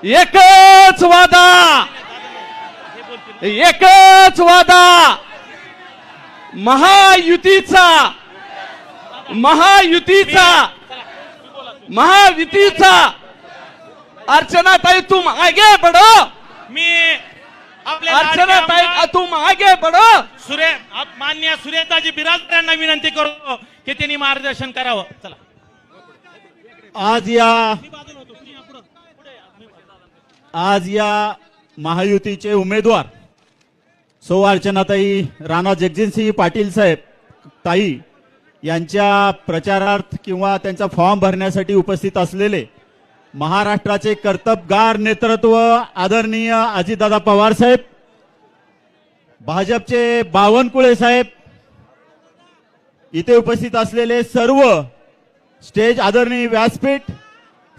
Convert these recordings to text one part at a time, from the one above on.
एकच वादा, एकच वादा, महायुतीचा, महायुतीचा, महायुतीचा। अर्चनाताई तुम आगे बढ़ो, मी अर्चनाताई तुम आगे बढ़ो। मान्य सुरेशदाजी बिराजदार यांना विनंती करतो की त्यांनी मार्गदर्शन करावं। चला आज या महायुतीचे उमेदवार सौ अर्चनाताई राणा जगजितसिंह पाटील साहेब ताई यांच्या प्रचारार्थ किंवा त्यांचा फॉर्म भरण्यासाठी उपस्थित असलेले महाराष्ट्राचे कर्तबगार नेतृत्व आदरणीय अजितदादा पवार साहेब, भाजपचे बावनकुळे साहेब, इथे उपस्थित असलेले सर्व स्टेज आदरणीय व्यासपीठ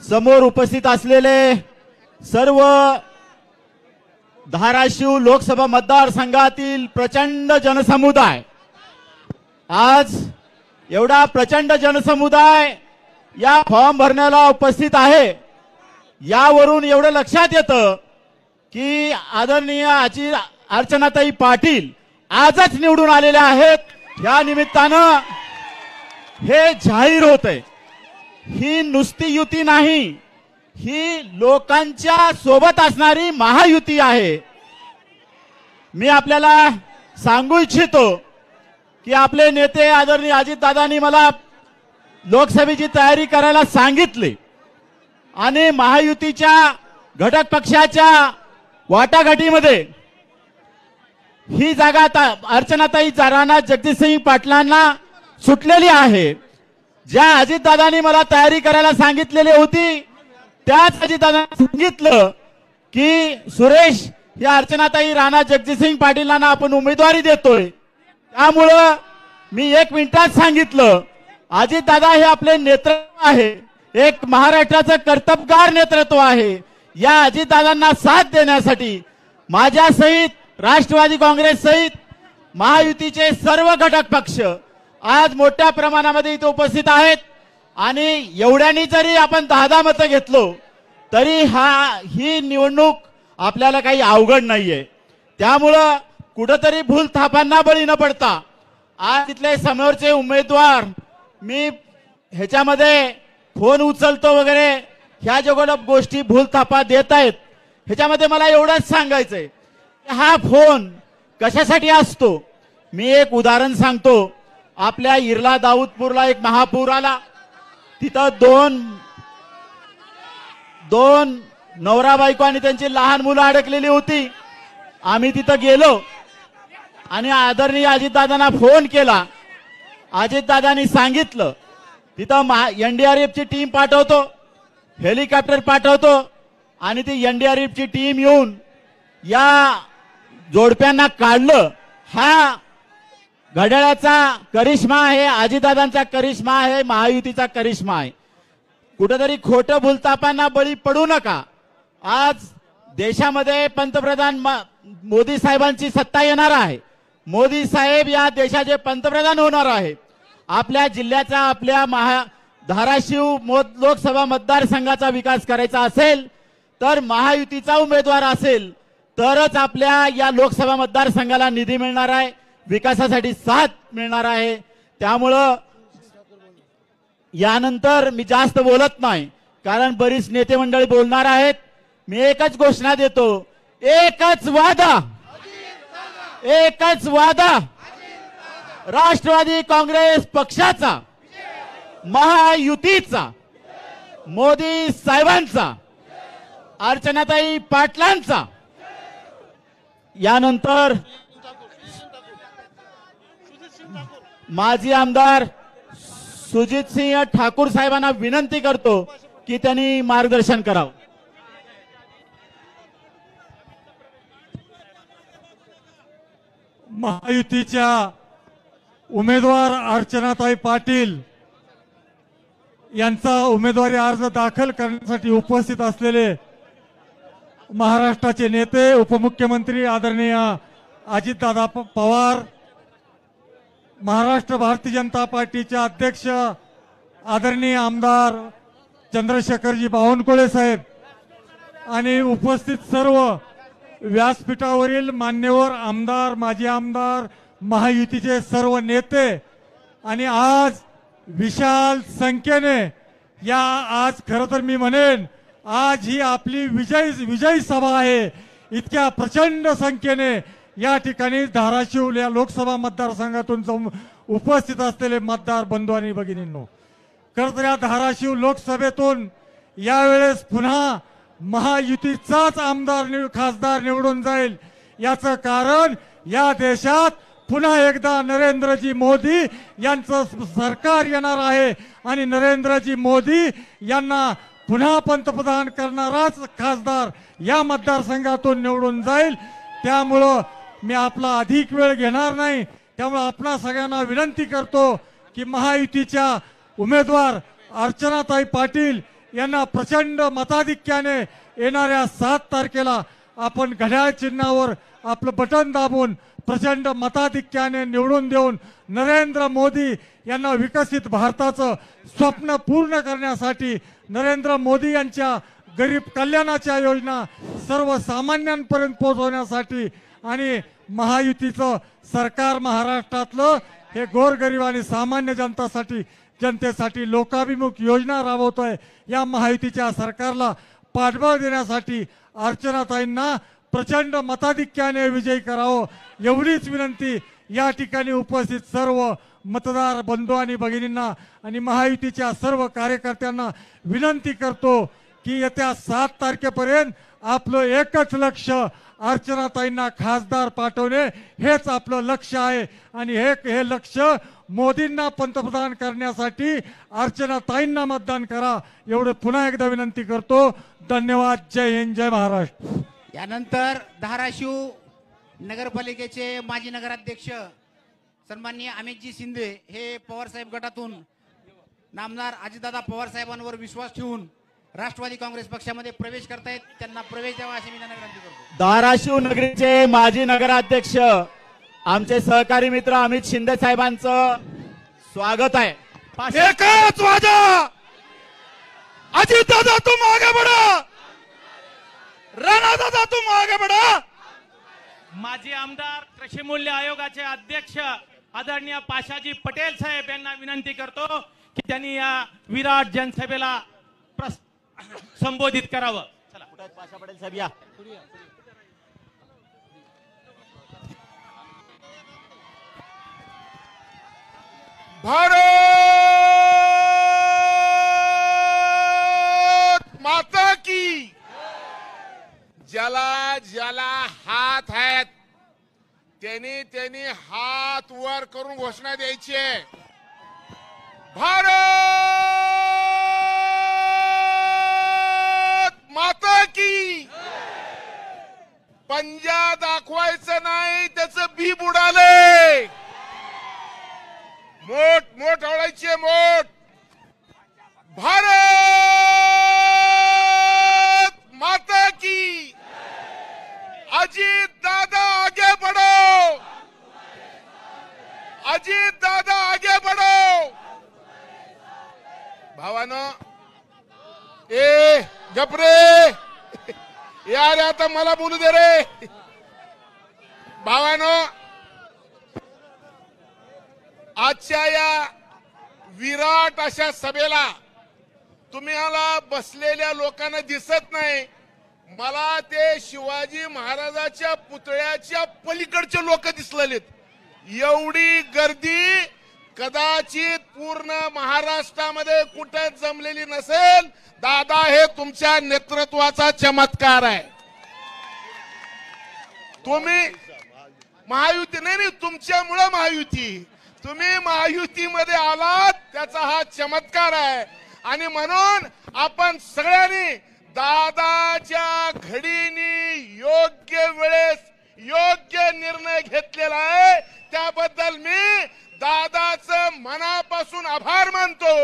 समोर उपस्थित असलेले सर्व धाराशिव लोकसभा मतदारसंघातील प्रचंड जनसमुदाय, आज एवढा प्रचंड जनसमुदाय या फॉर्म भरण्याला उपस्थित आहे। यावरून एवढं लक्षात येतं की आदरणीय अर्चनाताई पाटील आजच निवडून आलेल्या आहेत। या निमित्तानं हे जाहीर होतंय, ही नुसती युती नाही, ही लोकांच्या सोबत असणारी महायुती आहे। मी आपल्याला सांगू इच्छितो की आपले नेते आदरणीय अजितदादांनी मला लोकसभेची तयारी करायला सांगितली आणि महायुतीच्या घटक पक्षाच्या वाटाघाटीमध्ये ही जागा अर्चनाताई राणा जगजितसिंह पाटलांना सुटलेली आहे। ज्या अजितदादांनी मला तयारी करायला सांगितलेली होती त्याच अजितदादांनी सांगितलं की सुरेश या अर्चनाताई राणा जगजितसिंह पाटीलांना आपण उमेदवारी देतोय। त्यामुळं मी 1 मिनिटात सांगितलं, अजितदादा हे आपले नेतृत्व आहे, एक महाराष्ट्राचं कर्तबगार नेतृत्व आहे। या अजितदादांना साथ देण्यासाठी माझ्या सहित राष्ट्रवादी काँग्रेस सहित महायुतीचे सर्व घटक पक्ष आज मोठ्या प्रमाणामध्ये इथे उपस्थित आहेत आणि एवढ्यानी जरी आपण 10 मतं घेतलो तरी ही निवडणूक आपल्याला काही अवघड नाहीये। त्यामुळं कुठेतरी भूल थापांना बळी न पडता आज इथले समोरचे उमेदवार मी ह्याच्यामध्ये फोन उचलतो वगैरे ह्या जगोड गोष्टी भूल थापा देत आहेत। ह्याच्यामध्ये मला एवढंच सांगायचंय, हा फोन कशासाठी असतो। मी एक उदाहरण सांगतो। आपल्या इरला दाऊदपूरला एक महापूर आला, तिथं दोन नवरा बायको आणि त्यांची लहान मुलं अडकलेली होती। आम्ही तिथं गेलो आणि आदरणीय अजितदादांना फोन केला। अजितदादांनी सांगितलं तिथं एनडीआरएफची टीम पाठवतो, हेलिकॉप्टर पाठवतो आणि ती एनडीआरएफची टीम येऊन या जोडप्यांना काढलं। हा घड्याळाचा करिश्मा आहे, अजितदादांचा करिश्मा आहे, महायुतीचा करिश्मा आहे। कुठेतरी खोटं भूलतापांना बळी पडू नका। आज देशामध्ये पंतप्रधान मोदी साहेबांची सत्ता येणार आहे। मोदी साहेब या देशाचे पंतप्रधान होणार आहेत। आपल्या जिल्ह्याचा, आपल्या धाराशिव लोकसभा मतदारसंघाचा विकास करायचा असेल तर महायुतीचा उमेदवार असेल तरच आपल्या या लोकसभा मतदारसंघाला निधी मिळणार आहे, विकासासाठी साथ मिळणार आहे। त्यामुळं यानंतर मी जास्त बोलत नाही कारण बरीच नेते मंडळी बोलणार आहेत। मी एकच घोषणा देतो, एकच वादा, एकच वादा, राष्ट्रवादी काँग्रेस पक्षाचा, महायुतीचा, मोदी साहेबांचा, अर्चनाताई पाटलांचा। यानंतर माजी आमदार सुजितसिंह ठाकूर साहेबांना विनंती करतो की त्यांनी मार्गदर्शन करावं। महायुतीच्या उमेदवार अर्चनाताई पाटील यांचा उमेदवारी अर्ज दाखल करण्यासाठी उपस्थित असलेले महाराष्ट्राचे नेते उपमुख्यमंत्री आदरणीय अजितदादा पवार, महाराष्ट्र भारतीय जनता पार्टीचे अध्यक्ष आदरणीय आमदार चंद्रशेखरजी बावनकुळे साहेब, आणि उपस्थित सर्व व्यासपीठावरील मान्यवर आमदार, माजी आमदार, महायुतीचे सर्व नेते आणि आज विशाल संख्येने आज खरं तर मी म्हणेन आज ही आपली विजयी सभा आहे. इतक्या प्रचंड संख्येने या ठिकाणी धाराशिव या लोकसभा मतदारसंघातून उपस्थित असलेले मतदार बंधू आणि भगिनींनो, खरं तर या धाराशिव लोकसभेतून यावेळेस पुन्हा महायुतीचाच खासदार निवडून जाईल. याचं कारण या देशात पुन्हा एकदा नरेंद्रजी मोदी यांचं सरकार येणार आहे आणि नरेंद्रजी मोदी यांना पुन्हा पंतप्रधान करणाराच खासदार या मतदारसंघातून निवडून जाईल. त्यामुळं मी आपला अधिक वेळ घेणार नाही. त्यामुळे आपणा सगळ्यांना विनंती करतो की महायुतीच्या उमेदवार अर्चनाताई पाटील यांना प्रचंड मताधिक्याने येणाऱ्या 7 तारखेला आपण घड्याळ चिन्हावर आपलं बटन दाबून प्रचंड मताधिक्याने निवडून देऊन नरेंद्र मोदी यांना विकसित भारताचं स्वप्न पूर्ण करण्यासाठी, नरेंद्र मोदी यांच्या गरीब कल्याणाच्या योजना सर्वसामान्यांपर्यंत पोहोचवण्यासाठी आणि महायुतीचं सरकार महाराष्ट्रातलं हे गोरगरीब आणि सामान्य जनतेसाठी लोकाभिमुख योजना राबवतोय. या महायुतीच्या सरकारला पाठबळ देण्यासाठी अर्चनाताईंना प्रचंड मताधिक्याने विजयी करावं एवढीच विनंती या ठिकाणी उपस्थित सर्व मतदार बंधू आणि भगिनींना आणि महायुतीच्या सर्व कार्यकर्त्यांना विनंती करतो की येत्या 7 तारखेपर्यंत आपलं एकच लक्ष अर्चनाताईंना खासदार पाठवणे हेच आपलं लक्ष आहे आणि हे लक्ष मोदींना पंतप्रधान करण्यासाठी अर्चनाताईंना मतदान करा एवढं पुन्हा एकदा विनंती करतो. धन्यवाद. जय हिंद, जय महाराष्ट्र. यानंतर धाराशिव नगरपालिकेचे माजी नगराध्यक्ष सन्माननीय अमितजी शिंदे हे पवारसाहेब गटातून नामदार अजितदादा पवार साहेबांवर विश्वास ठेवून राष्ट्रवादी काँग्रेस पक्षामध्ये प्रवेश करतायत. त्यांना प्रवेश द्यावा अशी मी विनंती करतो. धाराशिव नगरीचे माजी नगराध्यक्ष आमचे सहकारी मित्र अमित शिंदे साहेबांचं स्वागत आहे. एकच वादा, अजित दादा तुम आगे बढ़ो, राणा दादा तुम आगे बढ़ो. माजी आमदार कृषी मूल्य आयोगाचे अध्यक्ष आदरणीय पाशाजी पटेल साहेब यांना विनंती करतो की त्यांनी या विराट जनसभेला संबोधित करावं. चला. पाशा पटेल साहेब या. भारत माता की. ज्याला ज्याला हात आहेत त्यांनी हात वर करून घोषणा द्यायची आहे. भारत माता की. पंजा दाखवायचं नाही, त्याचं बी बुडाले. मोठ आवडायची मोठ. भारत माता की. अजित दादा आगे बढ़ो, अजित दादा आगे बढ़ो. भावानो गपरे यार, आता मला बोलू दे रे. भावानो आजच्या या विराट अशा सभेला तुम्हाला बसलेल्या लोकांना दिसत नाही. मला ते शिवाजी महाराजाच्या पुतळ्याच्या पलीकडचे लोक दिसलेत. एवढी गर्दी कदाचित पूर्ण महाराष्ट्रामध्ये कुठे जमलेली नसेल. दादा, हे तुमच्या नेतृत्वाचा चमत्कार आहे. तुम्ही महायुती नाही, तुमच्यामुळे महायुती. तुम्ही महायुतीमध्ये आलात त्याचा हा चमत्कार आहे. आणि म्हणून आपण सगळ्यांनी दादाच्या घडीने योग्य वेळेस योग्य निर्णय घेतलेला आहे. त्याबद्दल मी दादाचं मनापासून आभार मानतो.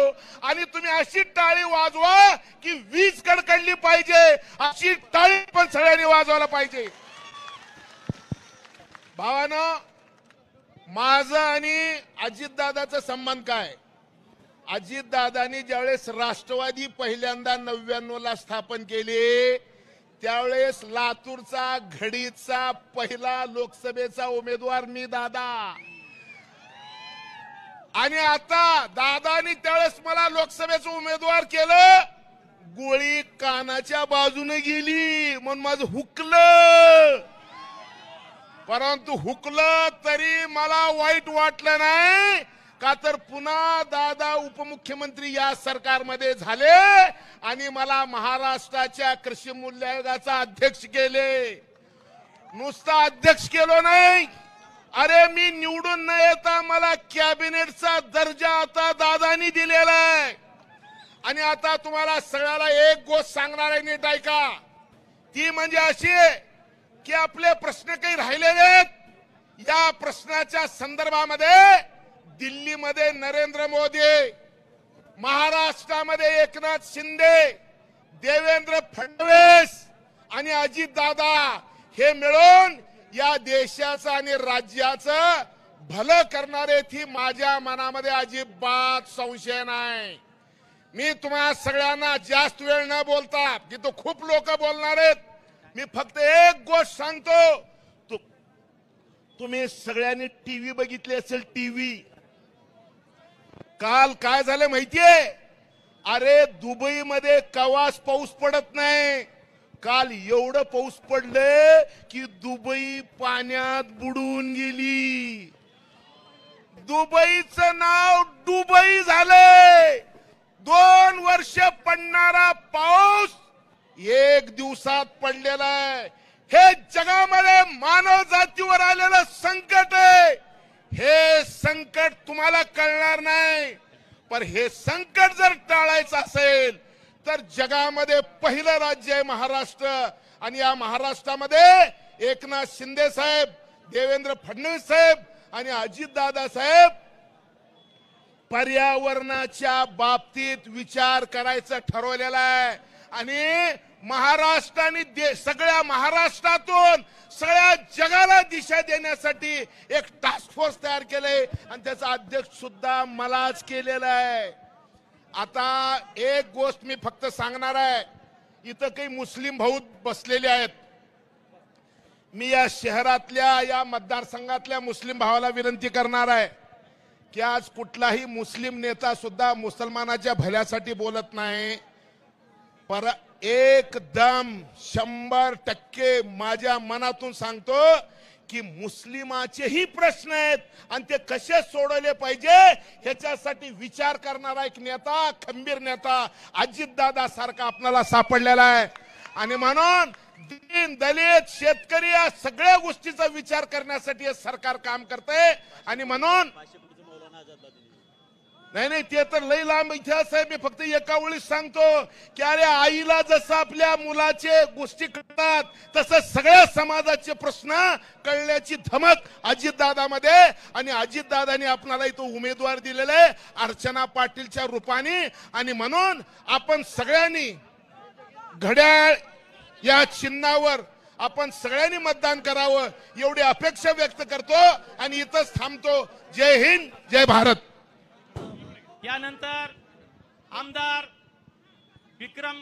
आणि तुम्ही अशी टाळी वाजवा की वीज कडकडली पाहिजे, अशी टाळी पण सगळ्यांनी वाजवायला पाहिजे. भावानो, माझं आणि अजितदादाचा संबंध काय? अजितदादांनी ज्यावेळेस राष्ट्रवादी पहिल्यांदा 99ला स्थापन केले त्यावेळेस लातूरचा घडीचा पहिला लोकसभेचा उमेदवार मी दादा. आणि आता दादानी त्यावेळेस मला लोकसभेचं उमेदवार केलं. गोळी कानाच्या बाजूने गेली म्हणून माझं हुकलं. परंतु हुकलं तरी मला वाईट वाटलं नाही, का तर पुन्हा दादा उपमुख्यमंत्री या सरकारमध्ये झाले आणि मला महाराष्ट्राच्या कृषी मूल्य आयोगाचा अध्यक्ष केले. नुसता अध्यक्ष केलो नाही, अरे मी निवडून न येता मला कॅबिनेटचा दर्जा आता दादानी दिलेला आहे. आणि आता तुम्हाला सगळ्याला एक गोष्ट सांगणार आहे, नीट ऐका. ती म्हणजे अशी की आपले प्रश्न काही राहिलेले आहेत. या प्रश्नाच्या संदर्भामध्ये दिल्लीमध्ये नरेंद्र मोदी, महाराष्ट्रामध्ये एकनाथ शिंदे, देवेंद्र फडणवीस आणि अजित दादा हे मिळून या देशाचं आणि राज्याचं भलं करणारे, ती माझ्या मनामध्ये अजिबात संशय नाही. मी तुम्हा सगळ्यांना जास्त वेळ न बोलता, की तो खूप लोक बोलणार आहेत, मी फक्त एक गोष्ट सांगतो. तुम्ही सगळ्यांनी टीव्ही बघितली असेल. टीव्ही काल काय झालं माहितीये? अरे दुबईमध्ये कवाच पाऊस पडत नाही. काल एवढं पाऊस पडले की दुबई पाण्यात बुडून गेली. दुबईचं नाव दुबई झालंय. 2 वर्ष पडणारा पाऊस 1 दिवसात पडलेला आहे. हे जगामध्ये मानव जातीवर आलेलं संकट आहे. हे संकट तुम्हाला कळणार नाही, पण हे संकट जर टाळायचं असेल तर जगामध्ये पहिलं राज्य आहे महाराष्ट्र. आणि या महाराष्ट्रामध्ये एकनाथ शिंदे साहेब, देवेंद्र फडणवीस साहेब आणि अजितदादा साहेब पर्यावरणाच्या बाबतीत विचार करायचं ठरवलेलं आहे. आणि महाराष्ट्राने सगळ्या महाराष्ट्रातून सगळ्या जगाला दिशा देण्यासाठी एक टास्क फोर्स तयार केले आणि त्याचा अध्यक्ष सुद्धा मलाच केलेला आहे. आता एक गोष्ट मी फक्त सांगणार आहे. इथं काही मुस्लिम भाऊ बसलेले आहेत. मी या शहरातल्या, या मतदारसंघातल्या मुस्लिम भावाला विनंती करणार आहे की आज कुठलाही मुस्लिम नेता सुद्धा मुसलमानाच्या भल्यासाठी बोलत नाही. पर एकदम 100% माझ्या मनातून सांगतो की मुस्लिमाचेही प्रश्न आहेत आणि ते कसे सोडवले पाहिजे ह्याच्यासाठी विचार करणारा एक नेता, खंबीर नेता अजितदादा सारखा आपल्याला सापडलेला आहे. आणि म्हणून दीन, दलित, शेतकरी या सगळ्या गोष्टीचा विचार करण्यासाठी हे सरकार काम करते. आणि म्हणून नाही ते तर लई लांब इतिहास आहे. मी फक्त एका वेळी सांगतो की अरे आईला जसं आपल्या मुलाचे गोष्टी कळतात तसं सगळ्या समाजाचे प्रश्न कळण्याची धमक अजितदादामध्ये. आणि अजितदादांनी आपल्याला इथं उमेदवार दिलेले आहे अर्चना पाटीलच्या रूपाने. आणि म्हणून आपण सगळ्यांनी घड्याळ या चिन्हावर आपण सगळ्यांनी मतदान करावं एवढी अपेक्षा व्यक्त करतो आणि इथंच थांबतो. जय हिंद, जय भारत. यानंतर आमदार विक्रम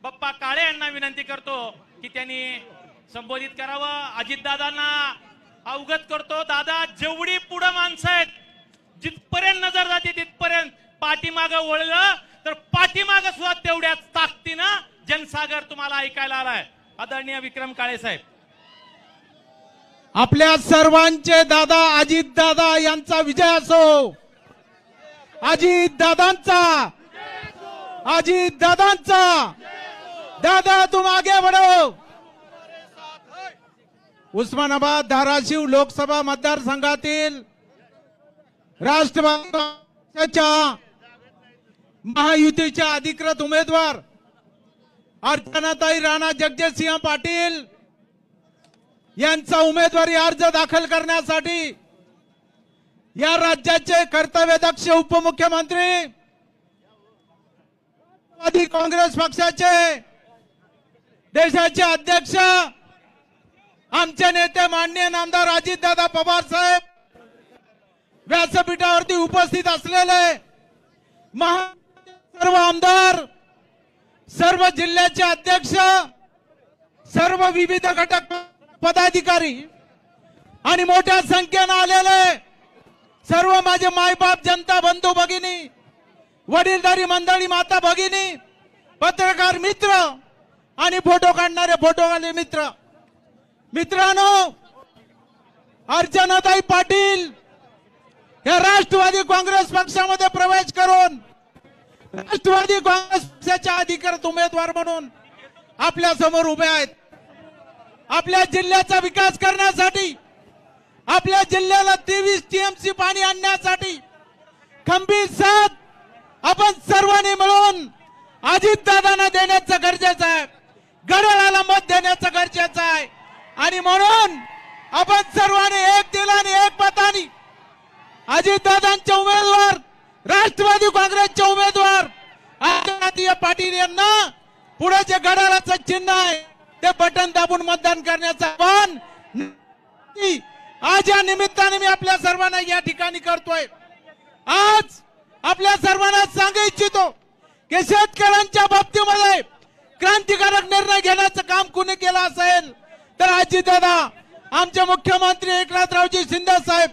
बप्पा काळे यांना विनंती करतो की त्यांनी संबोधित करावं. अजितदादांना अवगत करतो, दादा जेवढी पुढे माणसं आहेत, जिथपर्यंत नजर जाते तिथपर्यंत पाठीमागं वळलं तर पाठीमागं सुद्धा तेवढ्याच ताकदीनं जनसागर तुम्हाला ऐकायला आलाय. आदरणीय विक्रम काळे साहेब. आपल्या सर्वांचे दादा अजितदादा यांचा विजय असो. अजितदादांचा, अजितदादांचा. दादा तुम आगे बढ़ो. उस्मानाबाद धाराशिव लोकसभा मतदारसंघातील राष्ट्रवादी पक्षाच्या महायुतीच्या अधिकृत उमेदवार अर्चनाताई राणा जगजितसिंह पाटील यांचा उमेदवारी अर्ज दाखल करण्यासाठी या राज्याचे कर्तव्यदक्ष उपमुख्यमंत्री, राष्ट्रवादी काँग्रेस पक्षाचे देशाचे अध्यक्ष, आमचे नेते माननीय नामदार अजितदादा पवार साहेब व्यासपीठावरती उपस्थित असलेले सर्व आमदार, सर्व जिल्ह्याचे अध्यक्ष, सर्व विविध घटक पदाधिकारी आणि मोठ्या संख्येनं आलेले सर्व माझे मायबाप, जनता बंधू भगिनी, वडीलधारी मंडळी, माता भगिनी, पत्रकार मित्र आणि फोटो काढणारे फोटोवाले मित्र, मित्रांनो, अर्चनाताई पाटील या राष्ट्रवादी काँग्रेस पक्षामध्ये प्रवेश करून राष्ट्रवादी काँग्रेस पक्षाच्या अधिकृत उमेदवार म्हणून आपल्या समोर उभे आहेत. आपल्या जिल्ह्याचा विकास करण्यासाठी, आपल्या जिल्ह्याला 23 टीएमसी पाणी आणण्यासाठी खंबीर साथ आपण सर्वांनी मिळून अजितदादांना देण्याचं गरजेचं आहे, घड्याळाला मत देण्याचं गरजेचं आहे. आणि म्हणून आपण सर्वांनी एक दिलाने एक मताने अजितदादांचे उमेदवार, राष्ट्रवादी काँग्रेसचे उमेदवार अर्चनाताई पाटील यांना पुढे जे घड्याळाचं चिन्ह आहे ते बटन दाबून मतदान करण्याचं आवाहन आज या निमित्ताने मी आपल्या सर्वांना या ठिकाणी करतोय. आज आपल्या सर्वांना सांगू इच्छितो की शेतकऱ्यांच्या बाबतीमध्ये क्रांतिकारक निर्णय घेण्याचं काम कुणी केलं असेल तर अजितदादा, आमचे मुख्यमंत्री एकनाथरावजी शिंदे साहेब,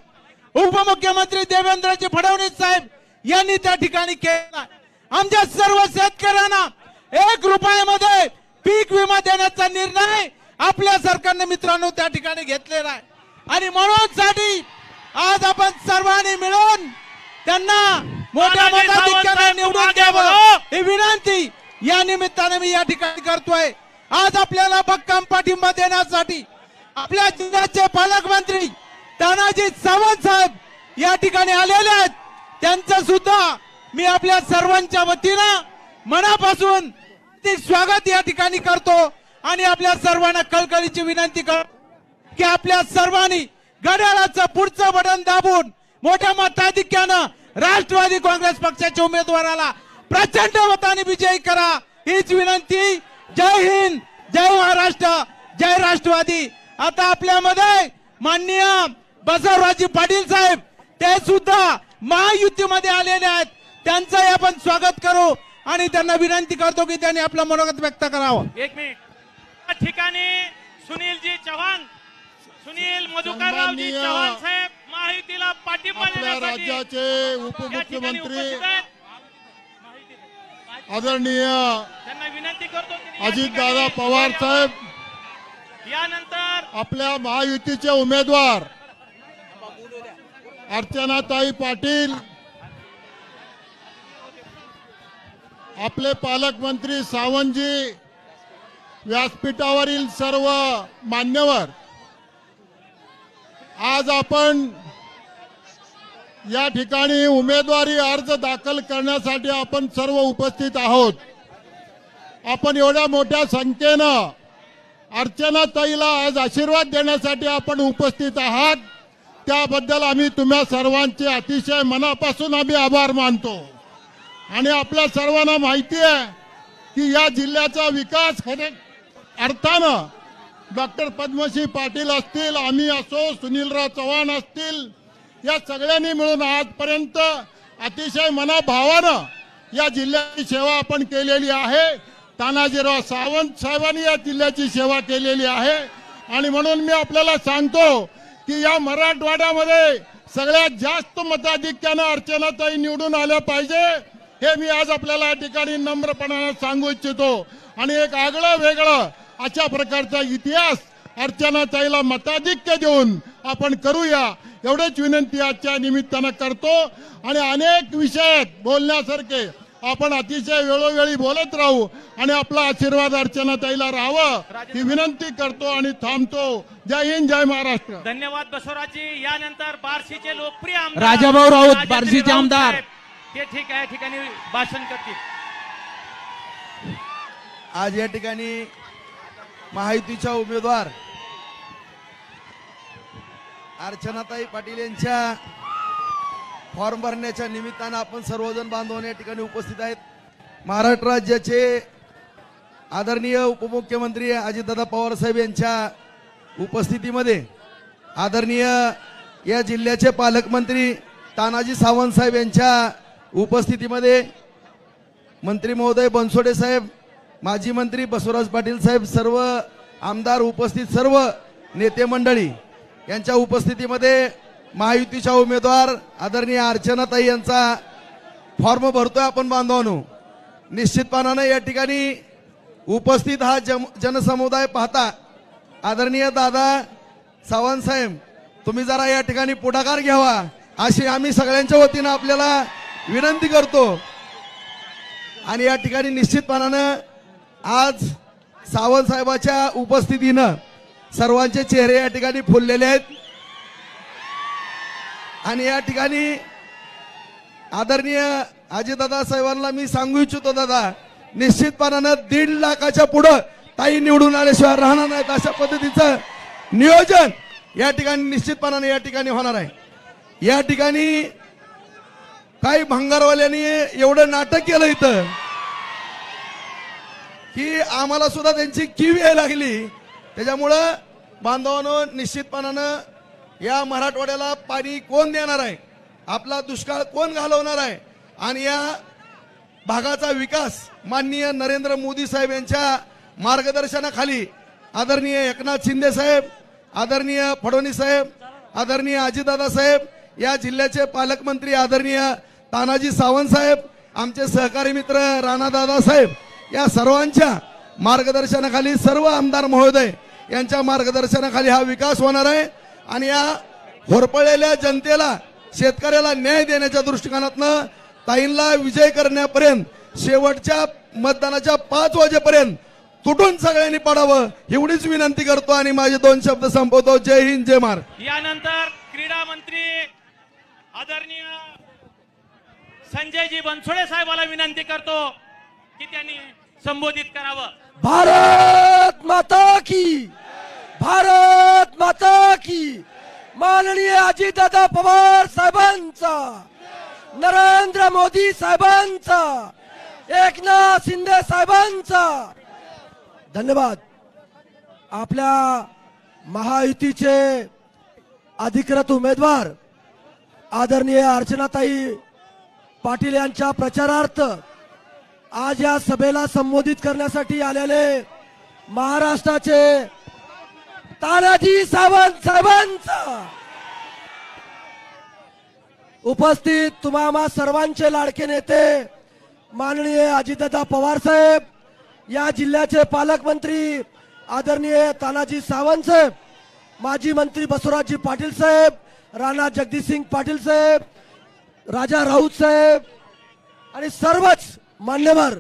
उपमुख्यमंत्री देवेंद्रजी फडणवीस साहेब यांनी त्या ठिकाणी केला. आमच्या सर्व शेतकऱ्यांना 1 रुपयामध्ये पीक विमा देण्याचा निर्णय आपल्या सरकारने मित्रांनो त्या ठिकाणी घेतलेला आहे. आणि म्हणून साठी आज आपण सर्वांनी मिळून त्यांना मोठ्या मताधिक्याने निवडून द्यावं ही विनंती या निमित्ताने मी या ठिकाणी करतोय. आज आपल्याला भक्कम पाठिंबा देण्यासाठी आपल्या जिल्ह्याचे पालकमंत्री तानाजी सावंत साहेब या ठिकाणी आलेले आहेत. त्यांचं सुद्धा मी आपल्या सर्वांच्या वतीनं मनापासून स्वागत या ठिकाणी करतो आणि आपल्या सर्वांना कळकळीची विनंती करतो की आपल्या सर्वांनी घड्याळाचं पुढचं बटन दाबून मोठ्या मताधिक्यानं राष्ट्रवादी काँग्रेस पक्षाच्या उमेदवाराला प्रचंड मताने विजयी करा हीच विनंती. जय हिंद, जय महाराष्ट्र, जय राष्ट्रवादी. आता आपल्यामध्ये माननीय बसवराजी पाटील साहेब ते सुद्धा महायुतीमध्ये आलेले आहेत. त्यांचंही आपण स्वागत करू आणि त्यांना विनंती करतो की त्यांनी आपलं मनोगत व्यक्त करावं. एक मिनिट. या ठिकाणी सुनीलजी चव्हाण, सुनील मधुकररावजी चव्हाण साहेब महायुतीला पाठिंबा देण्यासाठी राज्याचे उपमुख्यमंत्री आदरणीय त्यांना विनंती करतो की अजितदादा पवार साहेब, यानंतर आपल्या महायुतीचे उमेदवार अर्चनाताई पाटील, आपले पालकमंत्री सावंतजी, व्यासपीठावरील सर्व मान्यवर, आज आपण या ठिकाणी उमेदवारी अर्ज दाखल करण्यासाठी आपण सर्व उपस्थित आहोत. आपण एवढ्या मोठ्या संख्येनं अर्चनाताईला आज आशीर्वाद देण्यासाठी आपण उपस्थित आहात, त्याबद्दल आम्ही तुम्हा सर्वांचे अतिशय मनापासून आम्ही आभार मानतो. आणि आपल्या सर्वांना माहिती आहे की या जिल्ह्याचा विकास खऱ्या अर्थानं डॉक्टर पद्मश्री पाटील असतील, आम्ही असो, सुनीलराव चव्हाण असतील, या सगळ्यांनी मिळून आजपर्यंत अतिशय मनाभावानं या जिल्ह्याची सेवा आपण केलेली आहे. तानाजीराव सावंत साहेबांनी या जिल्ह्याची सेवा केलेली आहे. आणि म्हणून मी आपल्याला सांगतो की या मराठवाड्यामध्ये सगळ्यात जास्त मताधिक्यानं अर्चनाताई निवडून आल्या पाहिजे हे मी आज आपल्याला या ठिकाणी नम्रपणाने सांगू इच्छितो. आणि एक आगळं वेगळं अशा प्रकारचा इतिहास अर्चनाताईला मताधिक्य देऊन आपण करूया एवढीच विनंती आजच्या निमित्तानं करतो. आणि अनेक विषय बोलण्यासारखे आपण अतिशय वेळोवेळी बोलत राहू आणि आपला आशीर्वाद अर्चनाताईला राहावं ही विनंती करतो आणि थांबतो. जय हिंद, जय महाराष्ट्र. धन्यवाद बसवराजी. यानंतर बार्शीचे लोकप्रिय आमदार राजाभाऊ राऊत, राजेंद्र बार्शीचे राऊत आमदार. साहेब, ते ठीक आहे, ठिकाणी भाषण करतील. आज या ठिकाणी महायुतीच्या उमेदवार अर्चनाताई पाटील यांच्या फॉर्म भरण्याच्या निमित्तानं आपण सर्वजण बांधवांनी या ठिकाणी उपस्थित आहेत. महाराष्ट्र राज्याचे आदरणीय उपमुख्यमंत्री अजितदादा पवार साहेब यांच्या उपस्थितीमध्ये आदरणीय या जिल्ह्याचे पालकमंत्री तानाजी सावंत साहेब यांच्या उपस्थितीमध्ये मंत्री महोदय बनसोडे साहेब, माजी मंत्री बसवराज पाटील साहेब, सर्व आमदार उपस्थित सर्व नेते मंडळी यांच्या उपस्थितीमध्ये महायुतीच्या उमेदवार आदरणीय अर्चनाताई यांचा फॉर्म भरतोय आपण बांधवांनो. निश्चितपणाने या ठिकाणी उपस्थित हा जनसमुदाय पाहता आदरणीय दादा सावंत साहेब तुम्ही जरा या ठिकाणी पुढाकार घ्यावा अशी आम्ही सगळ्यांच्या वतीनं आपल्याला विनंती करतो. आणि या ठिकाणी निश्चितपणानं आज सावंत साहेबाच्या उपस्थितीनं सर्वांचे चेहरे या ठिकाणी फुललेले आहेत. आणि या ठिकाणी आदरणीय अजितदादा साहेबांना मी सांगू इच्छितो, दादा निश्चितपणानं 1.5 लाखाच्या पुढं ताई निवडून आल्याशिवाय राहणार नाहीत अशा पद्धतीचं नियोजन या ठिकाणी निश्चितपणाने या ठिकाणी होणार आहे. या ठिकाणी काही भंगारवाल्यांनी एवढं नाटक केलं इथं की आम्हाला सुद्धा त्यांची कीव यायला लागली. त्याच्यामुळं बांधवांनो निश्चितपणानं या मराठवाड्याला पाणी कोण देणार आहे, आपला दुष्काळ कोण घालवणार आहे आणि या भागाचा विकास माननीय नरेंद्र मोदी साहेब यांच्या मार्गदर्शनाखाली आदरणीय एकनाथ शिंदे साहेब, आदरणीय फडणवीस साहेब, आदरणीय अजितदादा साहेब, या जिल्ह्याचे पालकमंत्री आदरणीय तानाजी सावंत साहेब, आमचे सहकारी मित्र राणादादा साहेब, या सर्वांच्या मार्गदर्शनाखाली सर्व आमदार महोदय यांच्या मार्गदर्शनाखाली हा विकास होणार आहे. आणि या होरपळलेल्या जनतेला शेतकऱ्याला न्याय देण्याच्या दृष्टिकोनातनं ताईंना विजय करण्यापर्यंत शेवटच्या मतदानाच्या 5 वाजेपर्यंत तुटून सगळ्यांनी पडावं एवढीच विनंती करतो आणि माझे 2 शब्द संपवतो. जय हिंद, जय महाराष्ट्र. यानंतर क्रीडा मंत्री आदरणीय संजयजी बनसोडे साहेबाला विनंती करतो की त्यांनी संबोधित करावं. भारत माता की, भारत माता की. माननीय अजितदादा पवार साहेबांचा, नरेंद्र मोदी साहेबांचा, एकनाथ शिंदे साहेबांचा धन्यवाद. आपल्या महायुतीचे अधिकृत उमेदवार आदरणीय अर्चनाताई पाटील यांच्या प्रचारार्थ आज या सभेला संबोधित करण्यासाठी आलेले महाराष्ट्राचे तानाजी सावंत साहेबांचा उपस्थित तुम्हा सर्वांचे लाडके नेते माननीय अजितदादा पवार साहेब, या जिल्ह्याचे पालकमंत्री आदरणीय तानाजी सावंत साहेब, माजी मंत्री बसवराजजी पाटील साहेब, राणा जगदीशसिंग पाटील साहेब, राजा राऊत साहेब आणि सर्वच मान्यवर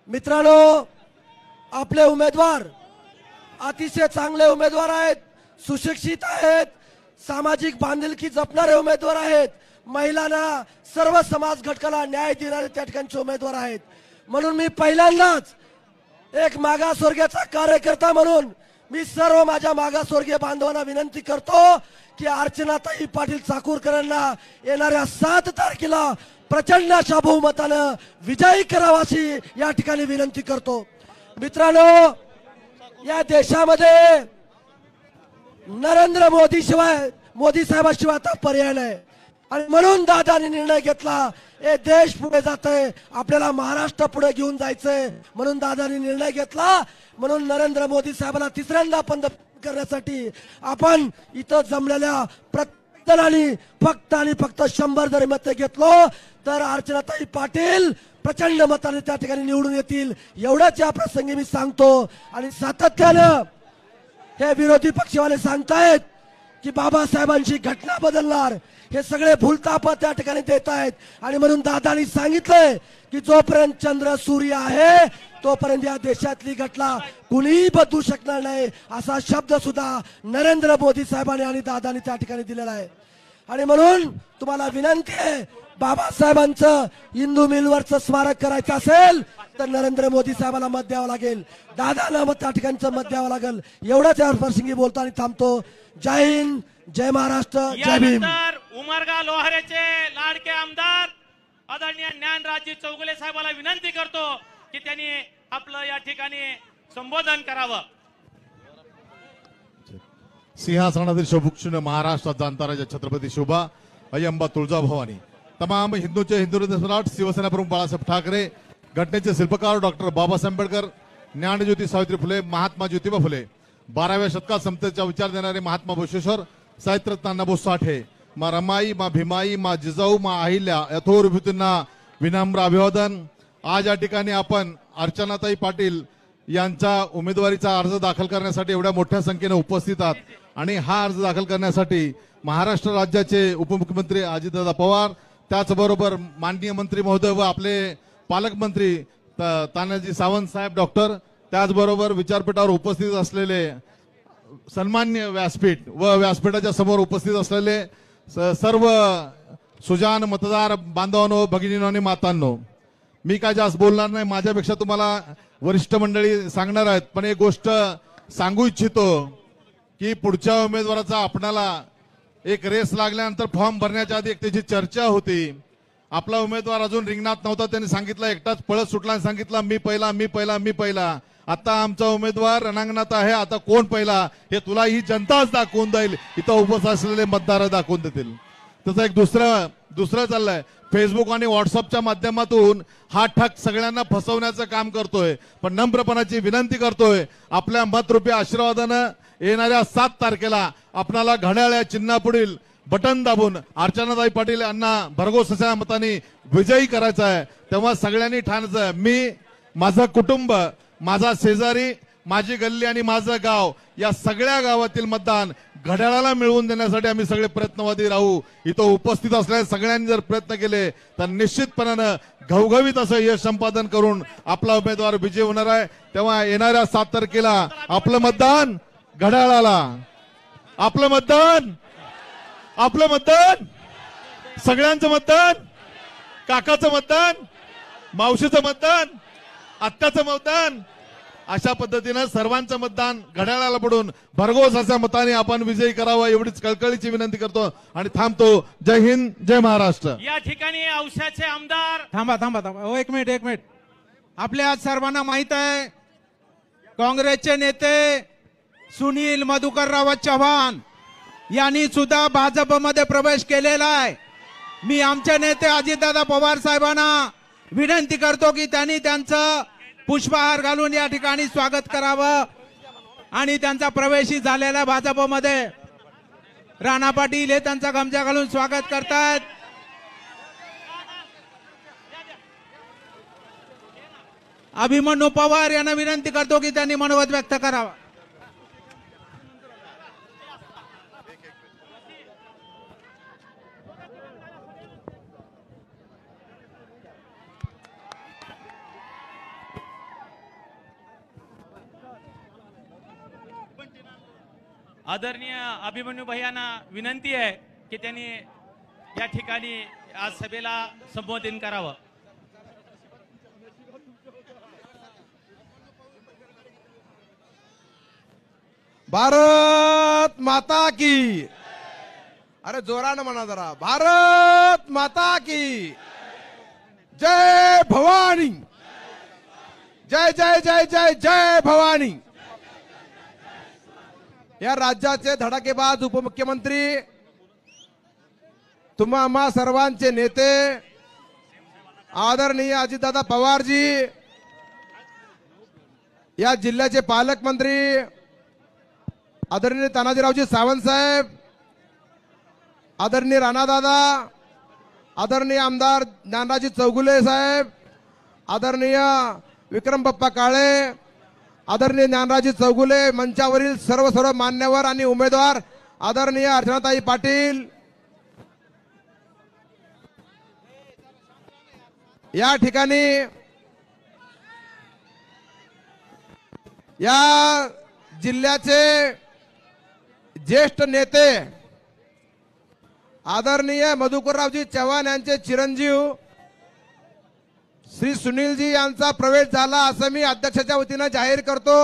मित्रांनो, आपले उमेदवार अतिशय चांगले उमेदवार आहेत, सुशिक्षित आहेत, सामाजिक बांधिलकी जपणारे उमेदवार आहेत, महिलांना सर्व समाज घटकाला न्याय देणारे त्या ठिकाणचे उमेदवार आहेत. म्हणून मी पहिल्यांदाच एक मागासवर्गीयाचा कार्यकर्ता म्हणून मी सर्व माझ्या मागासवर्गीय बांधवांना विनंती करतो की अर्चनाताई पाटील चाकूरकरांना येणाऱ्या 7 तारखेला प्रचंड अशा बहुमतानं विजयी करावा अशी या ठिकाणी विनंती करतो. मित्रांनो, या देशामध्ये नरेंद्र मोदी साहेबाशिवाय आता पर्याय नाही आणि म्हणून दादांनी निर्णय घेतला, हे देश पुढे जातोय, आपल्याला महाराष्ट्र पुढे घेऊन जायचंय, म्हणून दादांनी निर्णय घेतला. म्हणून नरेंद्र मोदी साहेबांना तिसऱ्यांदा पंतप्रधान करण्यासाठी आपण इथं जमलेल्या प्रत्येकाने फक्त आणि फक्त 100 जरी मते घेतलो तर अर्चनाताई पाटील प्रचंड मताने त्या ठिकाणी निवडून येतील, एवढंच या प्रसंगी मी सांगतो. आणि सातत्यानं हे विरोधी पक्षवाले सांगतायत की बाबासाहेबांची घटना बदलणार, हे सगळे भूलताप त्या ठिकाणी देत आहेत. आणि म्हणून दादांनी सांगितलंय की जोपर्यंत चंद्र सूर्य आहे तोपर्यंत या देशातली घटना कुणीही बदलू शकणार नाही, असा शब्द सुद्धा नरेंद्र मोदी साहेबांनी आणि दादांनी त्या ठिकाणी दिलेला आहे. आणि म्हणून तुम्हाला विनंती आहे, बाबासाहेबांचं हिंदू मिलवरचं स्मारक करायचं असेल तर नरेंद्र मोदी साहेबांना मत द्यावं लागेल, दादांना मत त्या ठिकाणचं मत द्यावं लागेल. एवढंच या प्रसंगी बोलतो आणि थांबतो. जय हिंद, जय महाराष्ट्र, जय भीम. उमरगा लोहारेचे लाडके आमदार आदरणीय ज्ञानराजजी चौगुले साहेबाला विनंती करतो की त्यांनी आपलं या ठिकाणी संबोधन करावं. सिंहासनाधीश शोभूषण महाराष्ट्रात जाणता राजा छत्रपती शोभा अय्यंबा तुळजाभवानी, तमाम हिंदूचे हिंदू हृदय सम्राट शिवसेना प्रमुख बाळासाहेब ठाकरे, घटनेचे शिल्पकार डॉक्टर बाबासाहेब आंबेडकर, ज्ञानज्योती सावित्री फुले, महात्मा ज्योतिबा फुले, 12व्या शतकात समतेचा विचार देणारे महात्मा बसवेश्वर, साहित्यरत्न अण्णाभाऊ साठे, मा रमाई, मा भीमाई, मा जिजाऊ, मा अहिल्या या थोर विभूतींना विनम्र अभिवादन. आज या ठिकाणी आपण अर्चनाताई पाटील यांचा उमेदवारीचा अर्ज दाखल करण्यासाठी एवढ्या मोठ्या संख्येने उपस्थित आहात आणि हा अर्ज दाखल करण्यासाठी महाराष्ट्र राज्याचे उपमुख्यमंत्री अजितदादा पवार, त्याचबरोबर माननीय मंत्री महोदय व आपले पालकमंत्री तानाजी सावंत साहेब डॉक्टर, त्याचबरोबर विचारपीठावर उपस्थित असलेले सन्मान्य व्यासपीठ व व्यासपीठाच्या समोर उपस्थित असलेले सर्व सुजान मतदार बांधवांनो, भगिनींनो आणि मातांनो, मी काय जास्त बोलणार नाही. माझ्यापेक्षा तुम्हाला वरिष्ठ मंडळी सांगणार आहेत, पण एक गोष्ट सांगू इच्छितो की पुढच्या उमेदवाराचा आपणाला एक रेस लागल्यानंतर फॉर्म भरण्याच्या आधी एक त्याची चर्चा होती. आपला उमेदवार अजून रिंगणात नव्हता, त्यांनी सांगितलं, एकटाच पळत सुटला आणि सांगितलं मी पहिला मी पहिला मी पहिला. आता आमचा उमेदवार रणांगणात आहे, आता कोण पहिला हे तुला ही जनताच दाखवून देईल, इथं उपस्थित असलेले मतदार दाखवून देतील. तसं एक दुसरं चाललंय, फेसबुक आणि व्हॉट्सअपच्या माध्यमातून हा ठग सगळ्यांना फसवण्याचं काम करतोय. पण नम्रपणाची विनंती करतोय, आपल्या मतरूपी आशीर्वादानं येणाऱ्या 7 तारखेला आपणाला घड्याळ या चिन्हापुढील बटन दाबून अर्चनाताई पाटील यांना भरघोस अशा मताने विजयी करायचा आहे. तेव्हा सगळ्यांनी ठाणायचं आहे, मी, माझं कुटुंब, माझा शेजारी, माझी गल्ली आणि माझं गाव या सगळ्या गावातील मतदान घड्याळाला मिळवून देण्यासाठी आम्ही सगळे प्रयत्नवादी राहू. इथं उपस्थित असलेल्या सगळ्यांनी जर प्रयत्न केले तर निश्चितपणानं घवघवीत असं यश संपादन करून आपला उमेदवार विजयी होणार आहे. तेव्हा येणाऱ्या 7 तारखेला आपलं मतदान घड्याळाला, आपलं मतदान सगळ्यांचं मतदान, काकाचं मतदान, मावशीचं मतदान, आत्याचं मतदान, अशा पद्धतीनं सर्वांचं मतदान घड्याळाला पडून भरघोस अशा मताने आपण विजयी करावा एवढीच कळकळीची विनंती करतो आणि थांबतो. जय हिंद, जय महाराष्ट्र. या ठिकाणी औशाचे आमदार थांबा. एक मिनिट. आपल्या सर्वांना माहित आहे, काँग्रेसचे नेते सुनील मधुकरराव चव्हाण यांनी सुद्धा भाजपमध्ये प्रवेश केलेला आहे. मी आमचे नेते अजितदादा पवार साहेबांना विनंती करतो की त्यांनी त्यांचं पुष्पहार घालून या ठिकाणी स्वागत करावं आणि त्यांचा प्रवेश झालेला भाजपमध्ये. राणा पाटील हे त्यांचा गमजा घालून स्वागत करतात. अभिमन्यू पवार यांना विनंती करतो की त्यांनी मनोगत व्यक्त करावा. आदरणीय अभिमन्यू भैयांना विनंती आहे की त्यांनी या ठिकाणी आज सभेला संबोधित करावं. भारत माता की, अरे जोरानं म्हणा जरा, भारत माता की जय भवानी, जय जय जय जय जय भवानी. या राज्याचे धडाकेबाज उपमुख्यमंत्री, तुम्हा आम्हा सर्वांचे नेते आदरणीय अजितदादा पवारजी, या जिल्ह्याचे पालकमंत्री आदरणीय तानाजीरावजी सावंत साहेब, आदरणीय राणादादा, आदरणीय आमदार ज्ञानराजी चौगुले साहेब, आदरणीय विक्रम बाप्पा काळे, आदरणीय ज्ञानराजी चौगुले, मंचावरील सर्व मान्यवर आणि उमेदवार आदरणीय अर्चनाताई पाटील, या ठिकाणी या जिल्ह्याचे ज्येष्ठ नेते आदरणीय मधुकररावजी चव्हाण यांचे चिरंजीव श्री सुनीलजी यांचा प्रवेश झाला असं मी अध्यक्षाच्या वतीनं जाहीर करतो.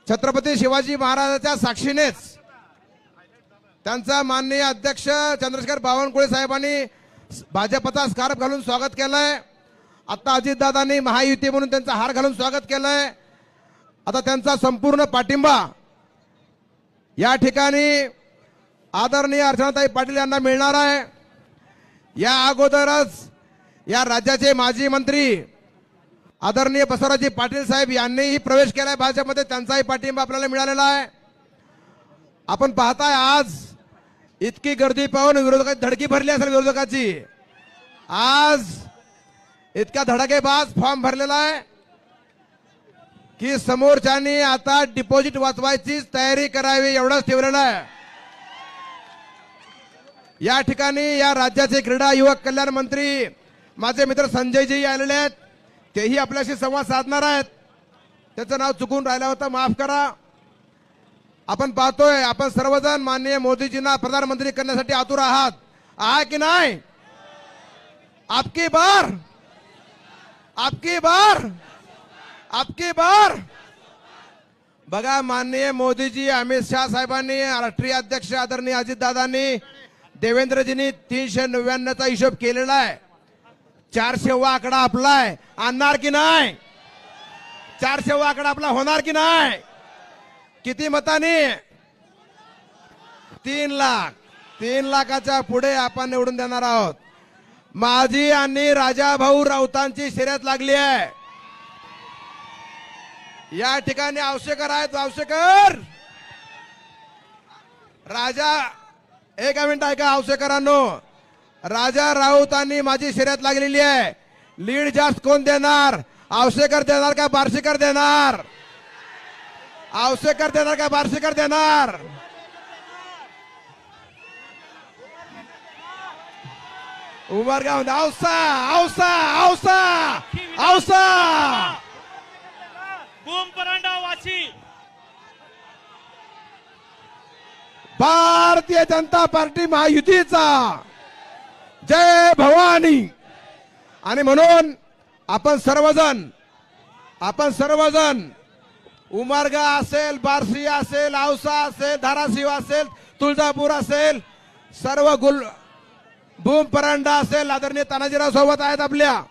छत्रपती शिवाजी महाराजांच्या साक्षीनेच त्यांचा माननीय अध्यक्ष चंद्रशेखर बावनकुळे साहेबांनी भाजपचा स्कार्फ घालून स्वागत केलंय. आता अजितदादांनी महायुती म्हणून त्यांचा हार घालून स्वागत केलंय. आता त्यांचा संपूर्ण पाठिंबा या ठिकाणी आदरणीय अर्चनाताई पाटील यांना मिळणार आहे. या अगोदरच या राज्याचे माजी मंत्री आदरणीय बसवराजी पाटील साहेब यांनीही प्रवेश केलाय भाजपमध्ये, त्यांचाही पाठिंबा आपल्याला मिळालेला आहे. आपण पाहताय आज इतकी गर्दी पाहून विरोधकांची धडकी भरली असेल. विरोधकाची आज इतका धडाकेबाज फॉर्म भरलेला आहे की समोरच्यांनी आता डिपॉझिट वाचवायची तयारी करावी एवढंच ठेवलेलं आहे. या ठिकाणी या राज्याचे क्रीडा युवक कल्याण मंत्री माझे मित्र संजयजी आलेले आहेत, तेही आपल्याशी संवाद साधणार आहेत. त्याचं नाव चुकून राहिलं होतं, माफ करा. आपण पाहतोय आपण सर्वजण माननीय मोदीजींना प्रधानमंत्री करण्यासाठी आतुर आहात, आहे की नाही? आपकी बार, आपकी बार, आपकी बार. बघा माननीय मोदीजी, अमित शाह साहेबांनी, राष्ट्रीय अध्यक्ष आदरणीय अजितदादांनी, देवेंद्रजींनी 399चा हिशोब केलेला आहे. 400वा आकडा आपला आहे. आणणार की नाही? 400वा आकडा आपला होणार की नाही? किती मतांनी? 3 लाख. 3 लाखाच्या पुढे आपण निवडून देणार आहोत. माझी आणि राजाभाऊ राऊतांची शर्यत लागली आहे. या ठिकाणी आवश्यकर आहेत. आवश्यकर राजा, एक मिनिट ऐका आवश्यकरांनो. राजा राऊत आणि माझी शर्यत लागलेली आहे. लीड जास्त कोण देणार? आवश्यकर देणार का बार्शीकर देणार? आवश्यकर देणार का बार्शीकर देणार? उमरगाव औसा औसा औसा औसा बूम परांडा वाशी. भारतीय जनता पार्टी महायुतीचा जय भवानी. आणि म्हणून आपण सर्वजण उमरगा असेल, बार्शी असेल, औसा असेल, धाराशिव असेल, तुळजापूर असेल, सर्व भूम परांडा असेल, आदरणीय तानाजीराव सोबत आहेत आपल्या.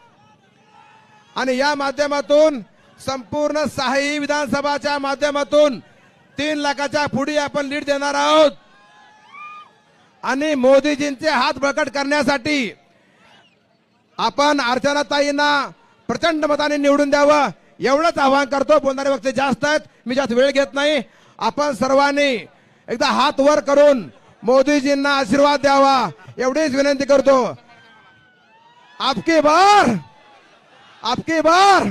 आणि या माध्यमातून संपूर्ण 6 विधानसभाच्या माध्यमातून 3 लाखाच्या पुढे आपण लीड देणार आहोत. आणि मोदीजींचे हात बळकट करण्यासाठी आपण अर्चनाताईंना प्रचंड मताने निवडून द्यावं एवढंच आवाहन करतो. बोलणारे वक्ते जास्त आहेत, मी जास्त वेळ घेत नाही. आपण सर्वांनी एकदा हात वर करून मोदीजींना आशीर्वाद द्यावा एवढीच विनंती करतो. आपकी बार, आपकी बार,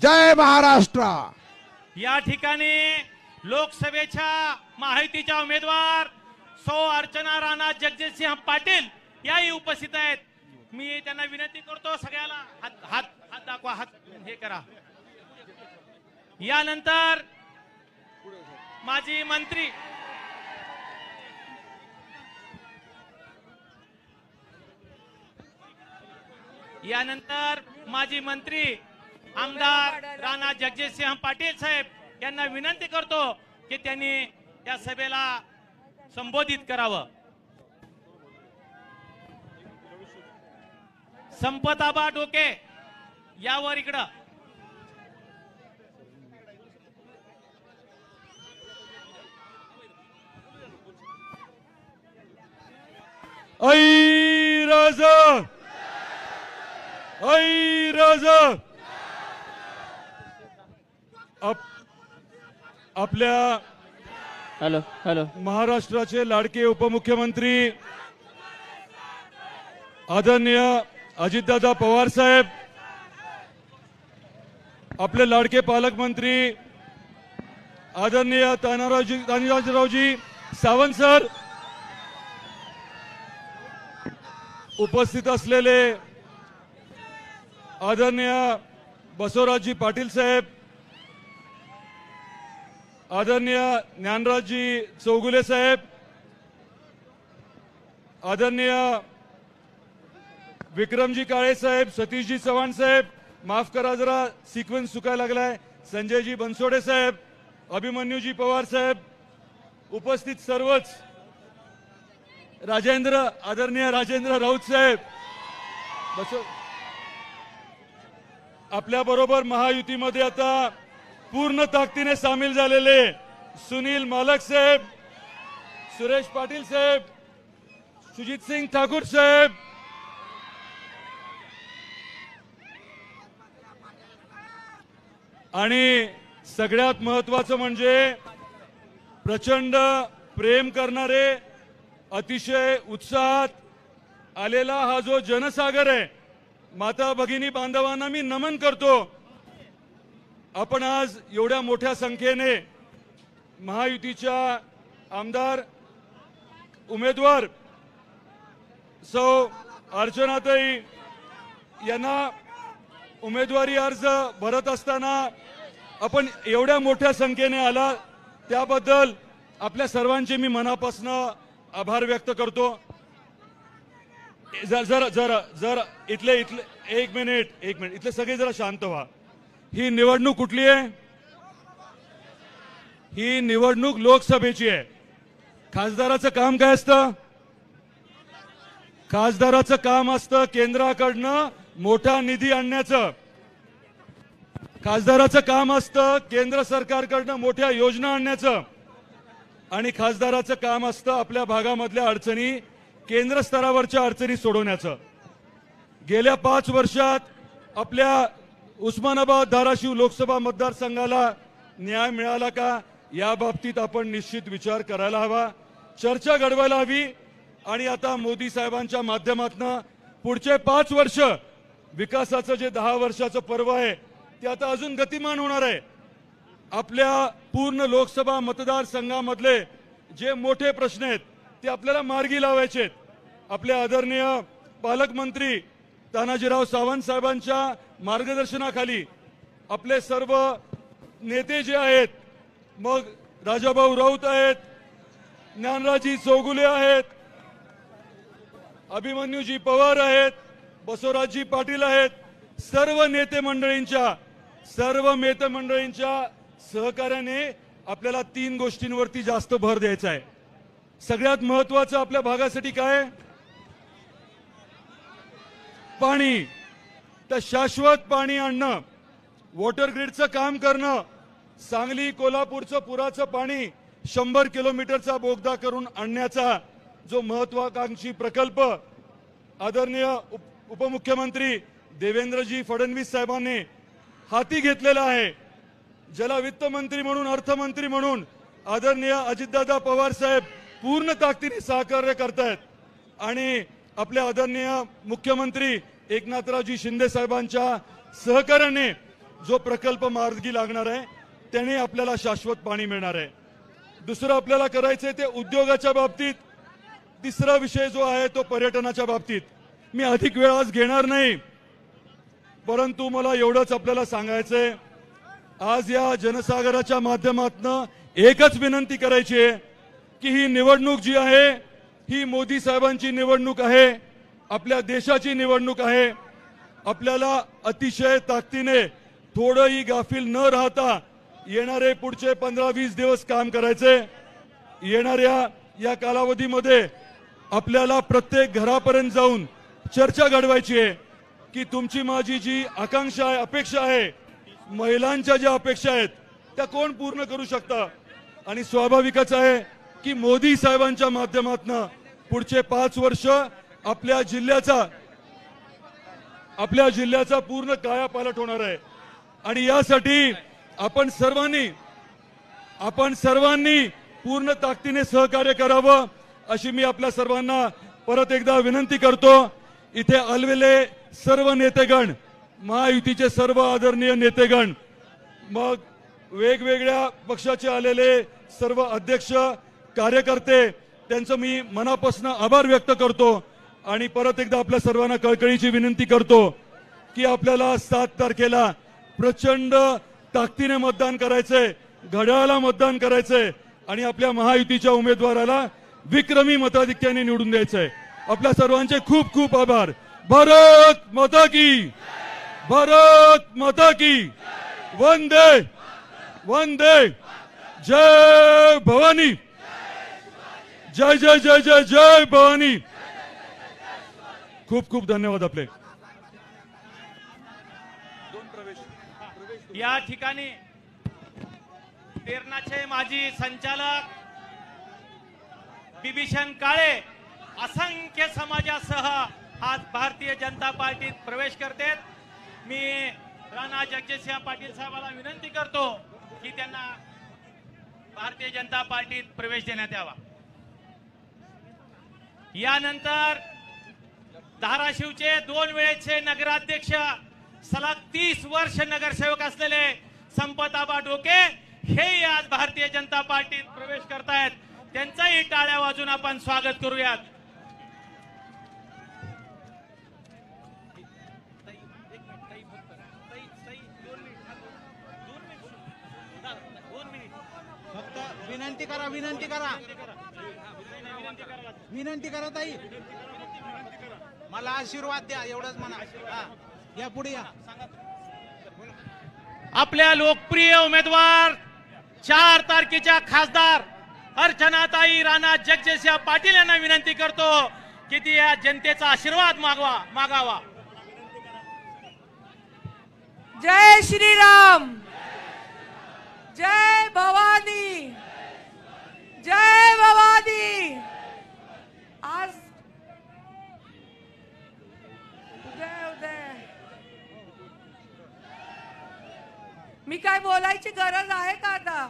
जय महाराष्ट्र. या ठिकाणी लोकसभेच्या महायुतीच्या उमेदवार सौ अर्चना राणा जगजितसिंह पाटील याही उपस्थित आहेत. मी त्यांना विनंती करतो सगळ्याला हात दाखवा, हात हे करा. यानंतर माजी मंत्री आमदार राणा जगजितसिंह पाटील साहेब यांना विनंती करतो की त्यांनी या सभेला संबोधित करावं. संपताबा डोके यावर इकडं. ऐ राजा, ऐ राजा. आपल्या हॅलो महाराष्ट्राचे लाडके उपमुख्यमंत्री आदरणीय अजितदादा पवार साहेब, आपले लाडके पालकमंत्री आदरणीय तानाजीरावजी सावंत सर, उपस्थित असलेले आदरणीय बसवराजजी पाटील साहेब, आदरणीय ज्ञानराजजी चौगुले साहेब, आदरणीय विक्रमजी काळे साहेब, सतीशजी चव्हाण साहेब, माफ करा जरा सिक्वेन्स चुकायला लागलाय, संजयजी बनसोडे साहेब, अभिमन्यूजी पवार साहेब, उपस्थित सर्वच, आदरणीय राजेंद्र राऊत साहेब, आपल्या बरोबर महायुतीमध्ये आता पूर्ण ताकदीने सामील झालेले सुनील मालक साहेब, सुरेश पाटील साहेब, सुजीत सिंग ठाकूर साहेब, आणि सगळ्यात महत्वाचं म्हणजे प्रचंड प्रेम करणारे, अतिशय उत्साहात आलेला हा जो जनसागर आहे, माता भगिनी बांधवांना मी नमन करतो. आपण आज एवढ्या मोठ्या संख्येने महायुतीच्या आमदार उमेदवार सौ अर्चनाताई यांना उमेदवारी अर्ज भरत असताना आपण एवढ्या मोठ्या संख्येने आला, त्याबद्दल आपल्या सर्वांचे मी मनापासून आभार व्यक्त करतो. जरा जरा जरा इथले एक मिनिट इथले सगळे जरा शांत व्हा. ही निवडणूक कुठली आहे? ही निवडणूक लोकसभेची आहे. खासदाराचं काम काय असतं? खासदाराचं काम असतं केंद्राकडनं मोठा निधी आणण्याचं. खासदाराचं काम असतं केंद्र सरकारकडनं मोठ्या योजना आणण्याचं. आणि खासदाराचं काम असतं आपल्या भागामधल्या अडचणी, केंद्र स्तरावरच्या अडचणी सोडवण्याचं. गेल्या 5 वर्षात आपल्या उस्मानाबाद धाराशिव लोकसभा मतदारसंघाला न्याय मिळाला का, या बाबतीत आपण निश्चित विचार करायला हवा, चर्चा घडवायला हवी. आणि आता मोदी साहेबांच्या माध्यमातून पुढचे 5 वर्ष विकासाचं जे 10 वर्षाचं पर्व आहे ते आता अजून गतिमान होणार आहे. आपल्या पूर्ण लोकसभा मतदारसंघामधले जे मोठे प्रश्न आहेत ते आपल्याला मार्गी लावायचे आहेत. आपले आदरणीय पालकमंत्री तानाजीराव सावंत साहेबांच्या मार्गदर्शनाखाली आपले सर्व नेते जे आहेत, मग राजाभाऊ राऊत आहेत, ज्ञानराजी चौगुले आहेत, अभिमन्यूजी पवार आहेत, बसवराजजी पाटील आहेत, सर्व नेते मंडळींच्या सहकार्याने आपल्याला 3 गोष्टींवरती जास्त भर द्यायचा आहे. सगळ्यात महत्वाचं आपल्या भागासाठी काय? पाणी. तर शाश्वत पाणी आणणं, वॉटर ग्रीडचं काम करणं, सांगली कोल्हापूरचं पुराचं पाणी 100 किलोमीटरचा बोगदा करून आणण्याचा जो महत्वाकांक्षी प्रकल्प आदरणीय उपमुख्यमंत्री देवेंद्रजी फडणवीस साहेबांनी हाती घेतलेला आहे. ज्याला वित्त मंत्री म्हणून, अर्थमंत्री म्हणून आदरणीय अजितदादा पवार साहेब पूर्ण ताकदीने सहकार्य करतायत. आणि आपल्या आदरणीय मुख्यमंत्री एकनाथरावजी शिंदे साहेबांच्या सहकार्याने जो प्रकल्प मार्गी लागणार आहे त्याने आपल्याला शाश्वत पाणी मिळणार आहे. दुसरं आपल्याला करायचंय ते उद्योगाच्या बाबतीत. तिसरा विषय जो आहे तो पर्यटनाच्या बाबतीत. मी अधिक वेळ आज घेणार नाही, परंतु मला एवढंच आपल्याला सांगायचंय, आज या जनसागराच्या माध्यमातून एकच विनंती करायची आहे की ही निवडणूक जी आहे ही मोदी साहेबांची निवडणूक आहे, आपल्या देशाची निवडणूक आहे. आपल्याला अतिशय ताकदीने, थोडंही गाफील न राहता येणारे पुढचे 15-20 दिवस काम करायचे. येणाऱ्या या कालावधीमध्ये आपल्याला प्रत्येक घरापर्यंत जाऊन चर्चा घडवायची आहे की तुमची माझी जी आकांक्षा आहे, अपेक्षा आहे, महिलांच्या ज्या अपेक्षा आहेत त्या कोण पूर्ण करू शकता. आणि स्वाभाविकच आहे की मोदी साहेबांच्या माध्यमातून पुढचे 5 वर्ष आपल्या जिल्ह्याचा पूर्ण कायापालट होणार आहे. आणि यासाठी आपण सर्वांनी पूर्ण ताकदीने सहकार्य करावं अशी मी आपल्या सर्वांना परत एकदा विनंती करतो. इथे आलेले सर्व नेतेगण, महायुतीचे सर्व आदरणीय नेतेगण, मग वेगवेगळ्या पक्षाचे आलेले सर्व अध्यक्ष, कार्यकर्ते, त्यांचं मी मनापासून आभार व्यक्त करतो. आणि परत एकदा आपल्या सर्वांना कळकळीची विनंती करतो की आपल्याला 7 तारखेला प्रचंड ताकदीने मतदान करायचंय, घड्याळाला मतदान करायचंय आणि आपल्या महायुतीच्या उमेदवाराला विक्रमी मताधिक्याने निवडून द्यायचंय. आपल्या सर्वांचे खूप खूप आभार. भारत माता की, भारत माता की, वंदे वंदे, जय भवानी, जय जय जय जय जय भवानी. खूप खूप धन्यवाद आपले. या ठिकाणी तेरणाचे माजी संचालक बिभीषण काळे असंख्य समाजासह आज भारतीय जनता पार्टीत प्रवेश करतात. मी राणा जगजितसिंह पाटील साहेबांना विनंती करतो की त्यांना भारतीय जनता पार्टीत प्रवेश देण्यात यावा। यानंतर धाराशिवचे 2 वेळेचे नगराध्यक्ष, सलग 30 वर्ष नगरसेवक असलेले संपतआबा डोके हे आज भारतीय जनता पार्टीत प्रवेश करतायत। त्यांचाही टाळ्या वाजून आपण स्वागत करूयात। फक्त विनंती करा, विनंती करा, विनंती करा ताई, मला आशीर्वाद द्या एवढंच म्हणा। या पुढे या। आपल्या लोकप्रिय उमेदवार 4 तारखेच्या खासदार अर्चनाताई राणा जगजितसिंह पाटील यांना विनंती करतो की ती या जनतेचा आशीर्वाद मागावा। जय श्रीराम, जय भवानी, जय भवानी। आज उदय मी काय बोलायची गरज आहे का आता?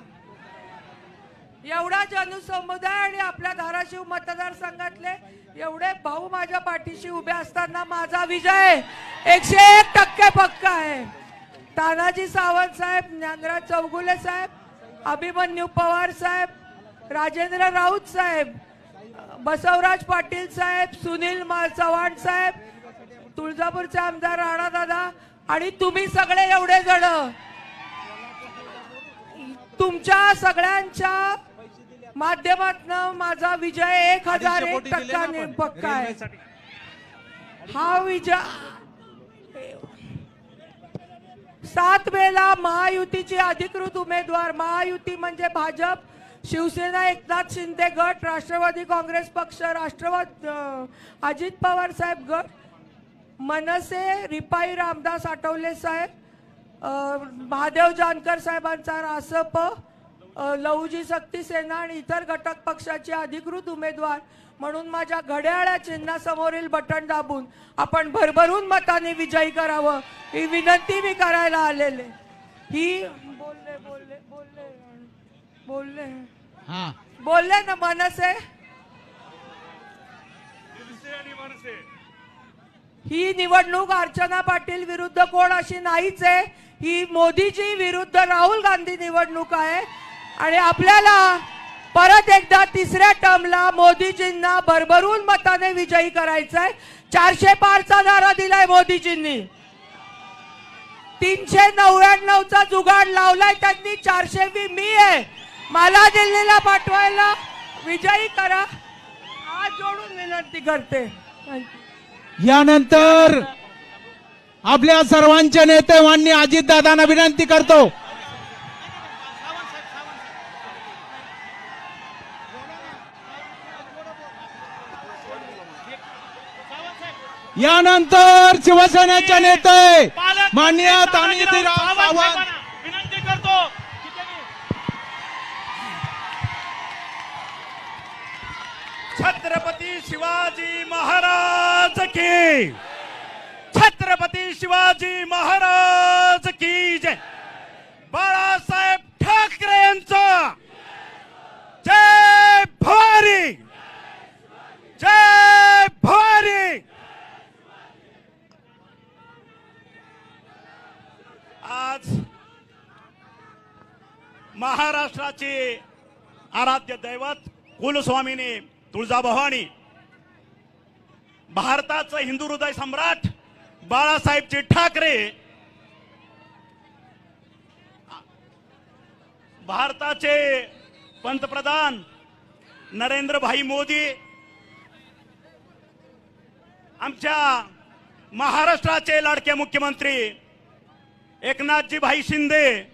एवढा जनसमुदाय आणि आपल्या धाराशिव मतदारसंघातले एवढे भाऊ माझ्या पाठीशी उभे असताना माझा विजय 101% पक्का आहे। तानाजी सावंत साहेब, ज्ञानराज चौगुले साहेब, अभिमन्यू पवार साहेब, राजेंद्र राऊत साहेब, बसवराज पाटील साहेब, सुनील चव्हाण साहेब, तुळजापूरचे आमदार राणा दादा आणि तुम्ही सगळे एवढे जण, तुमच्या सगळ्यांच्या माध्यमातून माझा विजय 1001% पक्का आहे। हा विजय 7 मेला महायुतीची अधिकृत उमेदवार, महायुती म्हणजे भाजप, शिवसेना, एकनाथ शिंदे गट, राष्ट्रवादी काँग्रेस पक्ष, राष्ट्रवादी अजित पवार साहेब गट, मनसे रिपाई रामदास आठवले साहेब, महादेव जानकर साहेबांचा रासप, लहुजी शक्ती सेना आणि इतर घटक पक्षाचे अधिकृत उमेदवार म्हणून माझ्या घड्याळा चिन्हासमोरील बटन दाबून आपण भरभरून मताने विजयी करावं ही विनंती मी करायला आलेले। ही बोलले ना मनसे, ही निवडणूक अर्चना पाटील विरुद्ध कोण अशी नाहीच आहे, ही मोदीजी विरुद्ध राहुल गांधी निवडणूक आहे आणि आपल्याला परत एकदा 3ऱ्या टर्मला मोदीजींना भरभरून मताने विजयी करायचंय। 400 पारचा नारा दिलाय मोदीजींनी, 399चा जुगाड लावलाय त्यांनी, 400वी मी आहे, मला दिल्लीला पाठवायला विजयी करा हात जोडून विनंती करते। यानंतर आपल्या सर्वांचे नेते माननीय अजितदादांना विनंती करतो, यानंतर शिवसेनेचे नेते माननीय तानाजीराव सावंत विनंती करतो। छत्रपती शिवाजी महाराज की, छत्रपती शिवाजी महाराज की जय। बाळासाहेब ठाकरे यांचा जय भवानी, जय भवानी। आज महाराष्ट्राचे आराध्य दैवत कुलस्वामिनी तुळजाभवानी, भारताचं हिंदू हृदय सम्राट बाळासाहेबजी ठाकरे, भारताचे पंतप्रधान नरेंद्रभाई मोदी, आमच्या महाराष्ट्राचे लाडके मुख्यमंत्री एकनाथजी भाई शिंदे,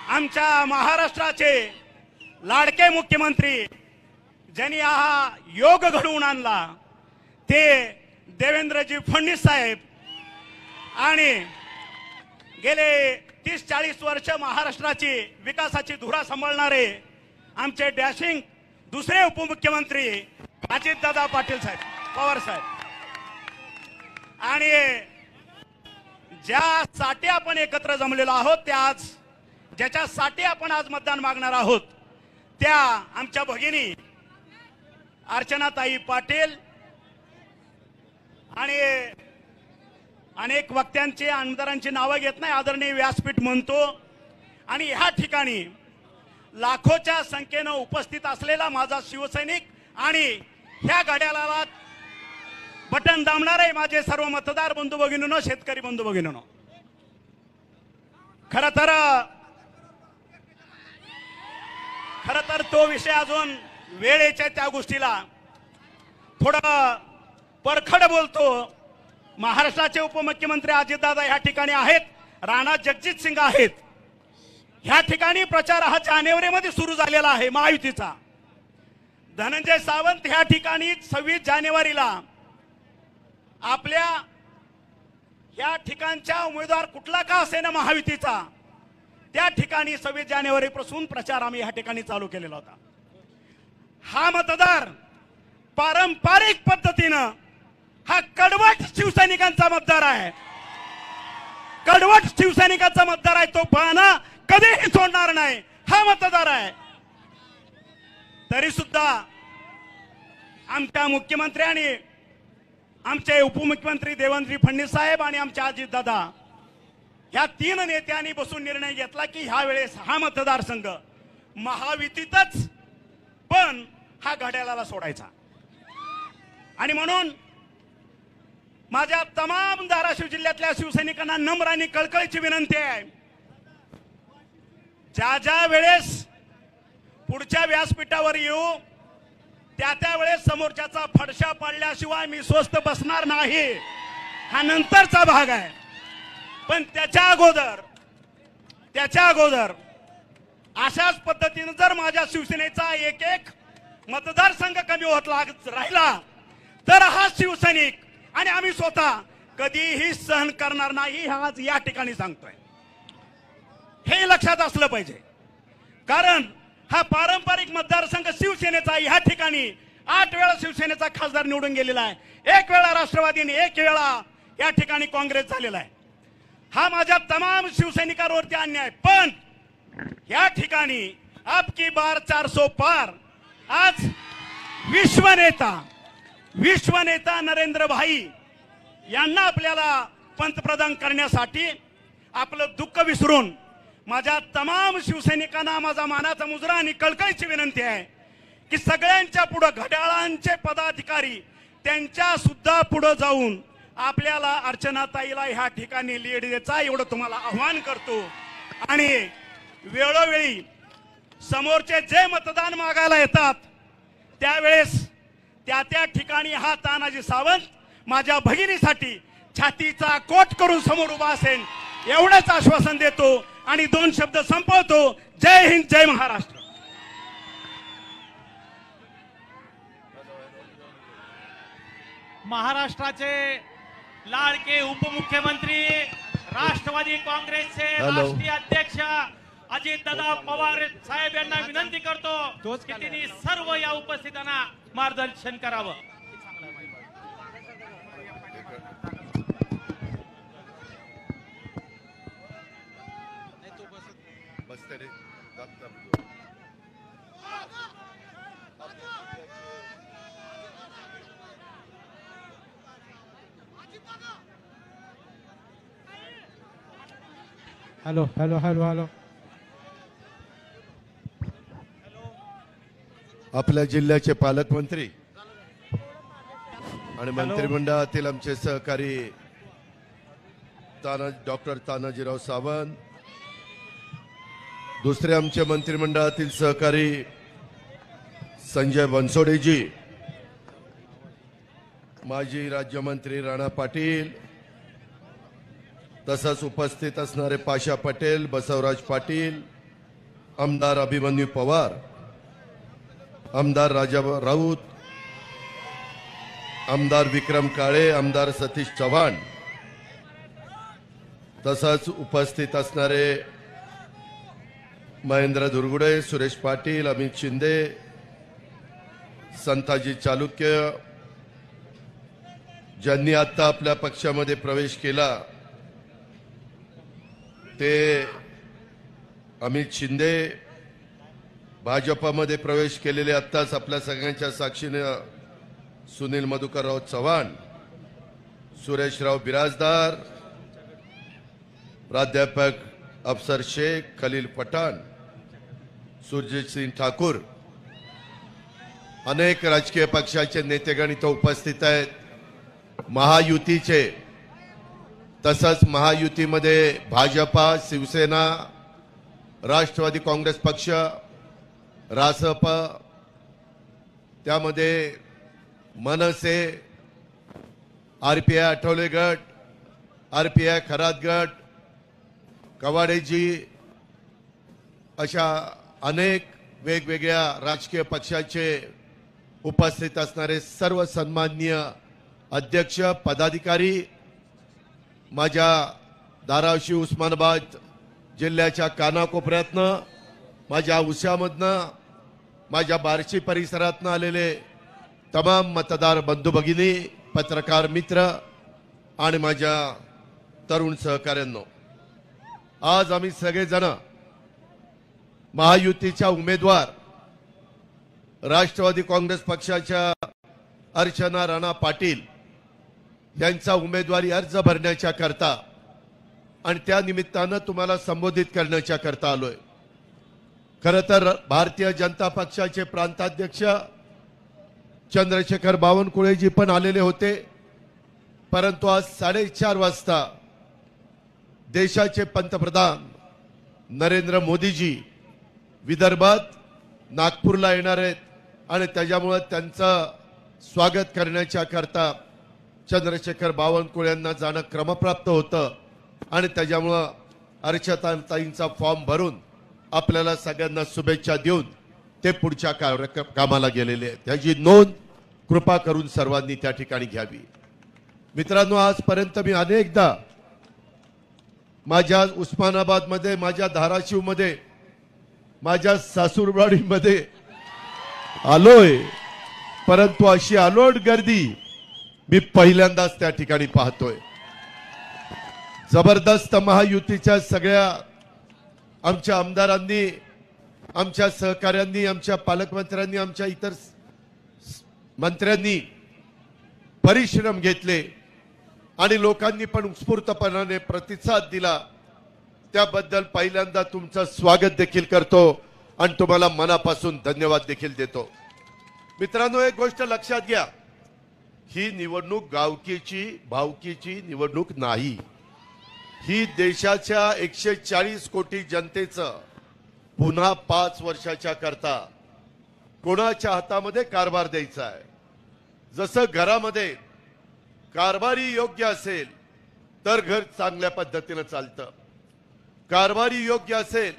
आमच्या महाराष्ट्राचे लाडके मुख्यमंत्री ज्यांनी हा योग घडवून आणला ते देवेंद्रजी फडणवीस साहेब आणि गेले 30-40 वर्ष महाराष्ट्राची विकासाची धुरा सांभाळणारे आमचे डॅशिंग दुसरे उपमुख्यमंत्री अजितदादा पाटील साहेब, पवार साहेब आणि ज्यासाठी आपण एकत्र जमलेलो आहोत, त्या आज ज्याच्यासाठी आपण आज मतदान मागणार आहोत, त्या आमच्या भगिनी अर्चनाताई पाटील आणि अनेक वक्त्यांची आमदारांची नावं घेत नाही, आदरणीय व्यासपीठ म्हणतो. आणि ह्या ठिकाणी लाखोच्या संख्येनं उपस्थित असलेला माझा शिवसैनिक आणि ह्या घड्याळाला बटन दाबणारे माझे सर्व मतदार बंधू भगिनींनो, शेतकरी बंधू भगिनींनो, खर तर तो विषय अजून वेळेच्या त्या गोष्टीला थोडं परखड बोलतो. महाराष्ट्राचे उपमुख्यमंत्री अजितदादा ह्या ठिकाणी आहेत, राणा जगजित सिंग आहेत. ह्या ठिकाणी प्रचार हा जानेवारीमध्ये सुरू झालेला आहे महायुतीचा. धनंजय सावंत ह्या ठिकाणी 26 जानेवारीला आपल्या ह्या ठिकाणच्या उमेदवार कुठला का असेना महायुतीचा, त्या ठिकाणी 26 जानेवारीपासून प्रचार आम्ही ह्या ठिकाणी चालू केलेला होता. हा मतदार पारंपरिक पद्धतीनं हा कडवट शिवसैनिकांचा मतदार आहे. कडवट शिवसैनिकांचा मतदार आहे. तो बाणा कधीही सोडणार नाही, हा मतदार आहे. तरी सुद्धा आमच्या मुख्यमंत्र्यांनी, आमचे उपमुख्यमंत्री देवेंद्र फडणवीस साहेब आणि आमचे अजितदादा ह्या 3 नेत्यांनी बसून निर्णय घेतला की ह्या वेळेस हा मतदारसंघ महायुतीतच पण हा घड्याळाला सोडायचा. आणि म्हणून माझ्या तमाम धाराशिव जिल्ह्यातल्या शिवसैनिकांना नम्र आणि कळकळीची विनंती आहे, ज्या वेळेस पुढच्या व्यासपीठावर येऊ त्या वेळेस समोरच्याचा फडशा पाडल्याशिवाय मी स्वस्थ बसणार नाही, हा नंतरचा भाग आहे. पण त्याच्या अगोदर अशाच पद्धतीने जर माझ्या शिवसेनेचा एक मतदारसंघ कमी होत राहिला तर हा शिवसैनिक आणि आम्ही स्वतः कधीही सहन करणार नाही, आज या ठिकाणी सांगतोय. हे लक्षात असलं पाहिजे, कारण हा पारंपरिक मतदारसंघ शिवसेनेचा. ह्या ठिकाणी 8 वेळा शिवसेनेचा खासदार निवडून गेलेला आहे, 1 वेळा राष्ट्रवादीने, 1 वेळा या ठिकाणी काँग्रेस झालेला आहे. हा माझ्या तमाम शिवसैनिकांवरती अन्याय. पण या ठिकाणी अब की बार 400 पार आज विश्वनेता नरेंद्र भाई यांना आपल्याला पंतप्रधान करण्यासाठी आपलं दुःख विसरून माझ्या तमाम शिवसैनिकांना माझा मानाचा मुजरा आणि कळकळीची विनंती आहे की सगळ्यांच्या पुढे घड्याळांचे पदाधिकारी त्यांच्या सुद्धा पुढे जाऊन आपल्याला अर्चनाताईला ह्या ठिकाणी लीड द्यायचा एवढं तुम्हाला आव्हान करतो. आणि वेळोवेळी समोरचे जे मतदान मागायला येतात त्यावेळेस त्या ठिकाणी हा तानाजी सावंत माझ्या भगिनीसाठी छातीचा कोट करून समोर उभा असेल एवढंच आश्वासन देतो आणि 2 शब्द संपवतो. जय हिंद, जय महाराष्ट्र. महाराष्ट्राचे लाडके उपमुख्यमंत्री, राष्ट्रवादी काँग्रेसचे राष्ट्रीय अध्यक्ष अजितदादा पवार साहेब यांना विनंती करतो की त्यांनी सर्व या उपस्थितांना मार्गदर्शन करावं. हॅलो हॅलो हॅलो हॅलो आपल्या जिल्ह्याचे पालकमंत्री आणि मंत्रिमंडळातील आमचे सहकारी डॉक्टर तानाजीराव सावंत, दुसरे आमचे मंत्रिमंडळातील सहकारी संजय बनसोडेजी, माजी राज्यमंत्री राणा पाटील, तसंच उपस्थित असणारे पाशा पटेल, बसवराज पाटील, आमदार अभिमन्यू पवार, आमदार राजा राऊत, आमदार विक्रम काळे, आमदार सतीश चव्हाण, तसंच उपस्थित असणारे महेंद्र धुरगुडे, सुरेश पाटील, अमित शिंदे, संताजी चालुक्य, ज्यांनी आता आपल्या पक्षामध्ये प्रवेश केला ते अमित शिंदे भाजपामध्ये प्रवेश केलेले आत्ताच आपल्या सगळ्यांच्या साक्षीने सुनील मधुकरराव चव्हाण, सुरेशराव बिराजदार, प्राध्यापक अफसर शेख, खलील पठाण, सुरजीत सिंह ठाकूर, अनेक राजकीय पक्षाचे नेतेगण इथं उपस्थित आहेत. महायुतीचे, तसंच महायुतीमध्ये भाजपा, शिवसेना, राष्ट्रवादी काँग्रेस पक्ष, रासप, त्यामध्ये मनसे, आरपीआय आठवले गट, आरपीआय खरात गट, कवाडेजी, अशा अनेक वेगवेगळ्या राजकीय पक्षाचे उपस्थित असणारे सर्व सन्माननीय अध्यक्ष, पदाधिकारी, माझ्या धाराशिव उस्मानाबाद जिल्ह्याच्या कानाकोपऱ्यातनं, माझ्या उस्यामधनं, माझ्या बार्शी परिसरातनं आलेले तमाम मतदार बंधू भगिनी, पत्रकार मित्र आणि माझ्या तरुण सहकाऱ्यांनो, आज आम्ही सगळेजण महायुतीच्या उमेदवार राष्ट्रवादी काँग्रेस पक्षाच्या अर्चना राणा पाटील यांचा उमेदवारी अर्ज भरण्याच्या करता आणि त्या निमित्तानं तुम्हाला संबोधित करण्याच्या करता आलोय. खरं तर भारतीय जनता पक्षाचे प्रांताध्यक्ष चंद्रशेखर बावनकुळेजी पण आलेले होते, परंतु आज 4:30 वाजता देशाचे पंतप्रधान नरेंद्र मोदीजी विदर्भात नागपूरला येणार आहेत आणि त्याच्यामुळे त्यांचं स्वागत करण्याच्या करता चंद्रशेखर बावनकुळे यांना जाणं क्रमप्राप्त होतं आणि त्याच्यामुळं अर्चनाताईंचा फॉर्म भरून आपल्याला सगळ्यांना शुभेच्छा देऊन ते पुढच्या कामाला गेलेले आहेत. त्याची नोंद कृपा करून सर्वांनी त्या ठिकाणी घ्यावी. मित्रांनो, आजपर्यंत मी अनेकदा माझ्या उस्मानाबादमध्ये, माझ्या धाराशिवमध्ये, माझ्या सासूरवाडीमध्ये आलोय, परंतु अशी अलोट गर्दी मी पहिल्यांदाच त्या ठिकाणी पाहतोय. जबरदस्त महायुतीच्या सगळ्या आमच्या आमदारांनी, आमच्या सहकाऱ्यांनी, आमच्या पालकमंत्र्यांनी, आमच्या इतर मंत्र्यांनी परिश्रम घेतले आणि लोकांनी पण उत्स्फूर्तपणाने प्रतिसाद दिला. त्याबद्दल पहिल्यांदा तुमचं स्वागत देखील करतो आणि तुम्हाला मनापासून धन्यवाद देखील देतो. मित्रांनो, एक गोष्ट लक्षात घ्या, ही निवडणूक गावकीची भावकीची निवडणूक नाही. ही देशाच्या 140 कोटी जनतेचं पुन्हा 5 वर्षाच्या करता कोणाच्या हातामध्ये कारभार द्यायचा आहे. जसं घरामध्ये कारभारी योग्य असेल तर घर चांगल्या पद्धतीने चालतं, कारभारी योग्य असेल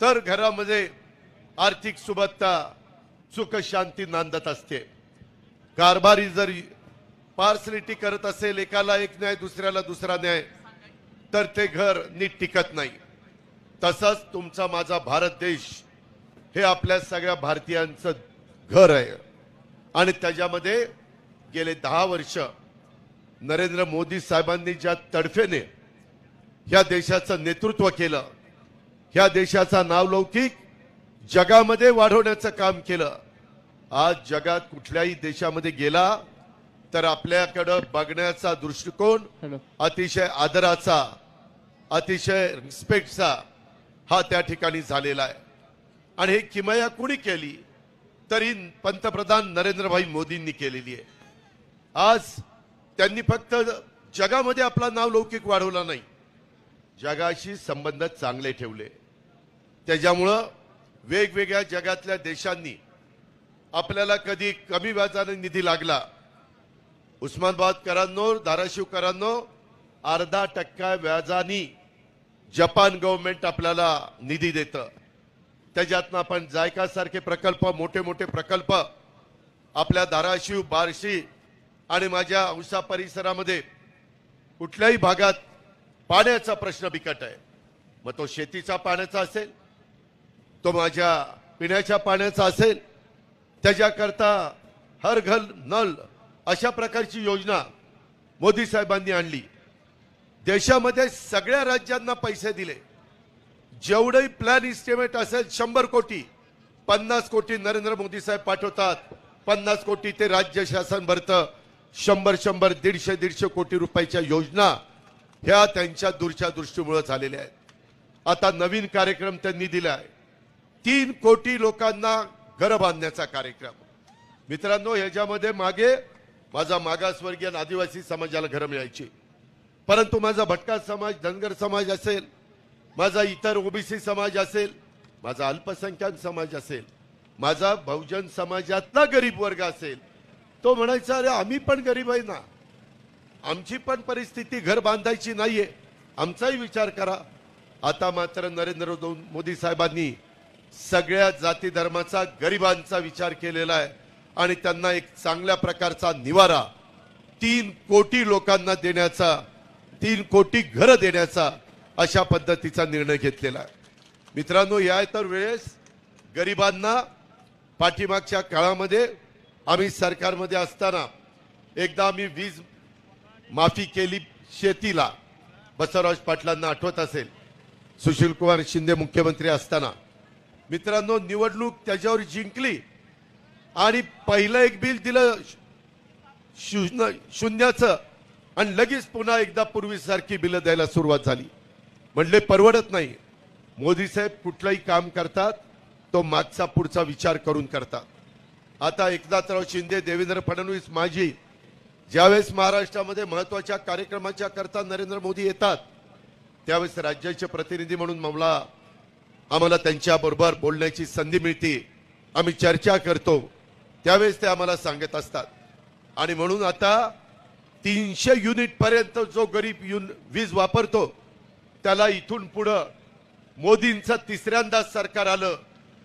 तर घरामध्ये आर्थिक सुबत्ता, सुख शांती नांदत असते. कारभारी जर पार्सलिटी करत असेल, एकाला एक न्याय दुसऱ्याला दुसरा न्याय, तर ते घर नीट टिकत नाही. तसंच तुमचा माझा भारत देश हे आपल्या सगळ्या भारतीयांचं घर आहे आणि त्याच्यामध्ये गेले 10 वर्ष नरेंद्र मोदी साहेबांनी ज्या तडफेने ह्या देशाचं नेतृत्व केलं, ह्या देशाचा नावलौकिक जगामध्ये वाढवण्याचं काम केलं. आज जगात कुठल्याही देशामध्ये गेला तर आपल्याकडं बघण्याचा दृष्टिकोन अतिशय आदराचा, अतिशय रिस्पेक्टचा हा त्या ठिकाणी झालेला आहे. आणि हे किमया कुणी केली तरी पंतप्रधान नरेंद्रभाई मोदींनी केलेली आहे. आज त्यांनी फक्त जगामध्ये आपला नावलौकिक वाढवला नाही, जगाशी संबंध चांगले ठेवले. त्याच्यामुळं वेगवेगळ्या जगातल्या देशांनी आपल्याला कधी कमी व्याजाने निधी लागला, उस्मानाबादकरांनो, धाराशिवकरांनो, 0.5% व्याजानी जपान गव्हर्नमेंट आपल्याला निधी देतं. त्याच्यातनं आपण जायका सारखे प्रकल्प, मोठे मोठे प्रकल्प आपल्या धाराशिव, बार्शी आणि माझ्या औसा परिसरामध्ये कुठल्याही भागात पाण्याचा प्रश्न बिकट आहे. मग तो शेतीचा पाण्याचा असेल, तो माझ्या पिण्याच्या पाण्याचा असेल, त्याच्याकरता हर घर नल अशा प्रकारची योजना मोदी साहेबांनी आणली. देशामध्ये सगळ्या राज्यांना पैसे दिले. जेवढे प्लॅन इस्टिमेट असेल 100 कोटी, 50 कोटी नरेंद्र मोदी साहेब पाठवतात, 50 कोटी ते राज्य शासन भरतं, 100 150 कोटी रुपयाच्या योजना ह्या त्यांच्या दूरच्या दृष्टीमुळे झालेल्या आहेत. आता नवीन कार्यक्रम त्यांनी दिलाय, 3 कोटी लोकांना घर बांधण्याचा कार्यक्रम. मित्रांनो, ह्याच्यामध्ये मागे माझा मागासवर्गीय आदिवासी समाजाला घरं मिळायची, परंतु माझा भटका समाज, धनगर समाज असेल, माझा इतर ओबीसी समाज असेल, माझा अल्पसंख्याक समाज असेल, माझा बहुजन समाजातला गरीब वर्ग असेल, तो म्हणायचा अरे आम्ही पण गरीब आहे ना, आमची पण परिस्थिती घर बांधायची नाहीये, आमचाही विचार करा. आता मात्र नरेंद्र मोदी साहेबांनी सगळ्या जाती धर्माचा, गरिबांचा विचार केलेला आहे आणि त्यांना एक चांगल्या प्रकारचा निवारा 3 कोटी लोकांना देण्याचा, 3 कोटी घरं देण्याचा अशा पद्धतीचा निर्णय घेतलेला आहे. मित्रांनो, या तर वेळेस गरिबांना पाठीमागच्या काळामध्ये आम्ही सरकारमध्ये असताना एकदा आम्ही वीज माफी केली शेतीला, बसवराज पाटलांना आठवत असेल, सुशील कुमार शिंदे मुख्यमंत्री असताना. मित्रांनो, निवडणूक त्याच्यावर जिंकली आणि पहिलं एक बिल दिलं शून्याचं आणि लगेच पुन्हा एकदा पूर्वीसारखी बिलं द्यायला सुरुवात झाली. म्हणले परवडत नाही. मोदी साहेब कुठलंही काम करतात तो मागचा पुढचा विचार करून करतात. आता एकनाथराव शिंदे, देवेंद्र फडणवीस माझी ज्यावेळेस महाराष्ट्रामध्ये महत्वाच्या कार्यक्रमाच्या करता नरेंद्र मोदी येतात, त्यावेळेस राज्याचे प्रतिनिधी म्हणून आम्हाला त्यांच्याबरोबर बोलण्याची संधी मिळते, आम्ही चर्चा करतो, त्यावेळेस ते आम्हाला सांगत असतात. आणि म्हणून आता 300 युनिट पर्यंत जो गरीब वीज वापरतो त्याला इथून पुढं मोदींचं तिसऱ्यांदा सरकार आलं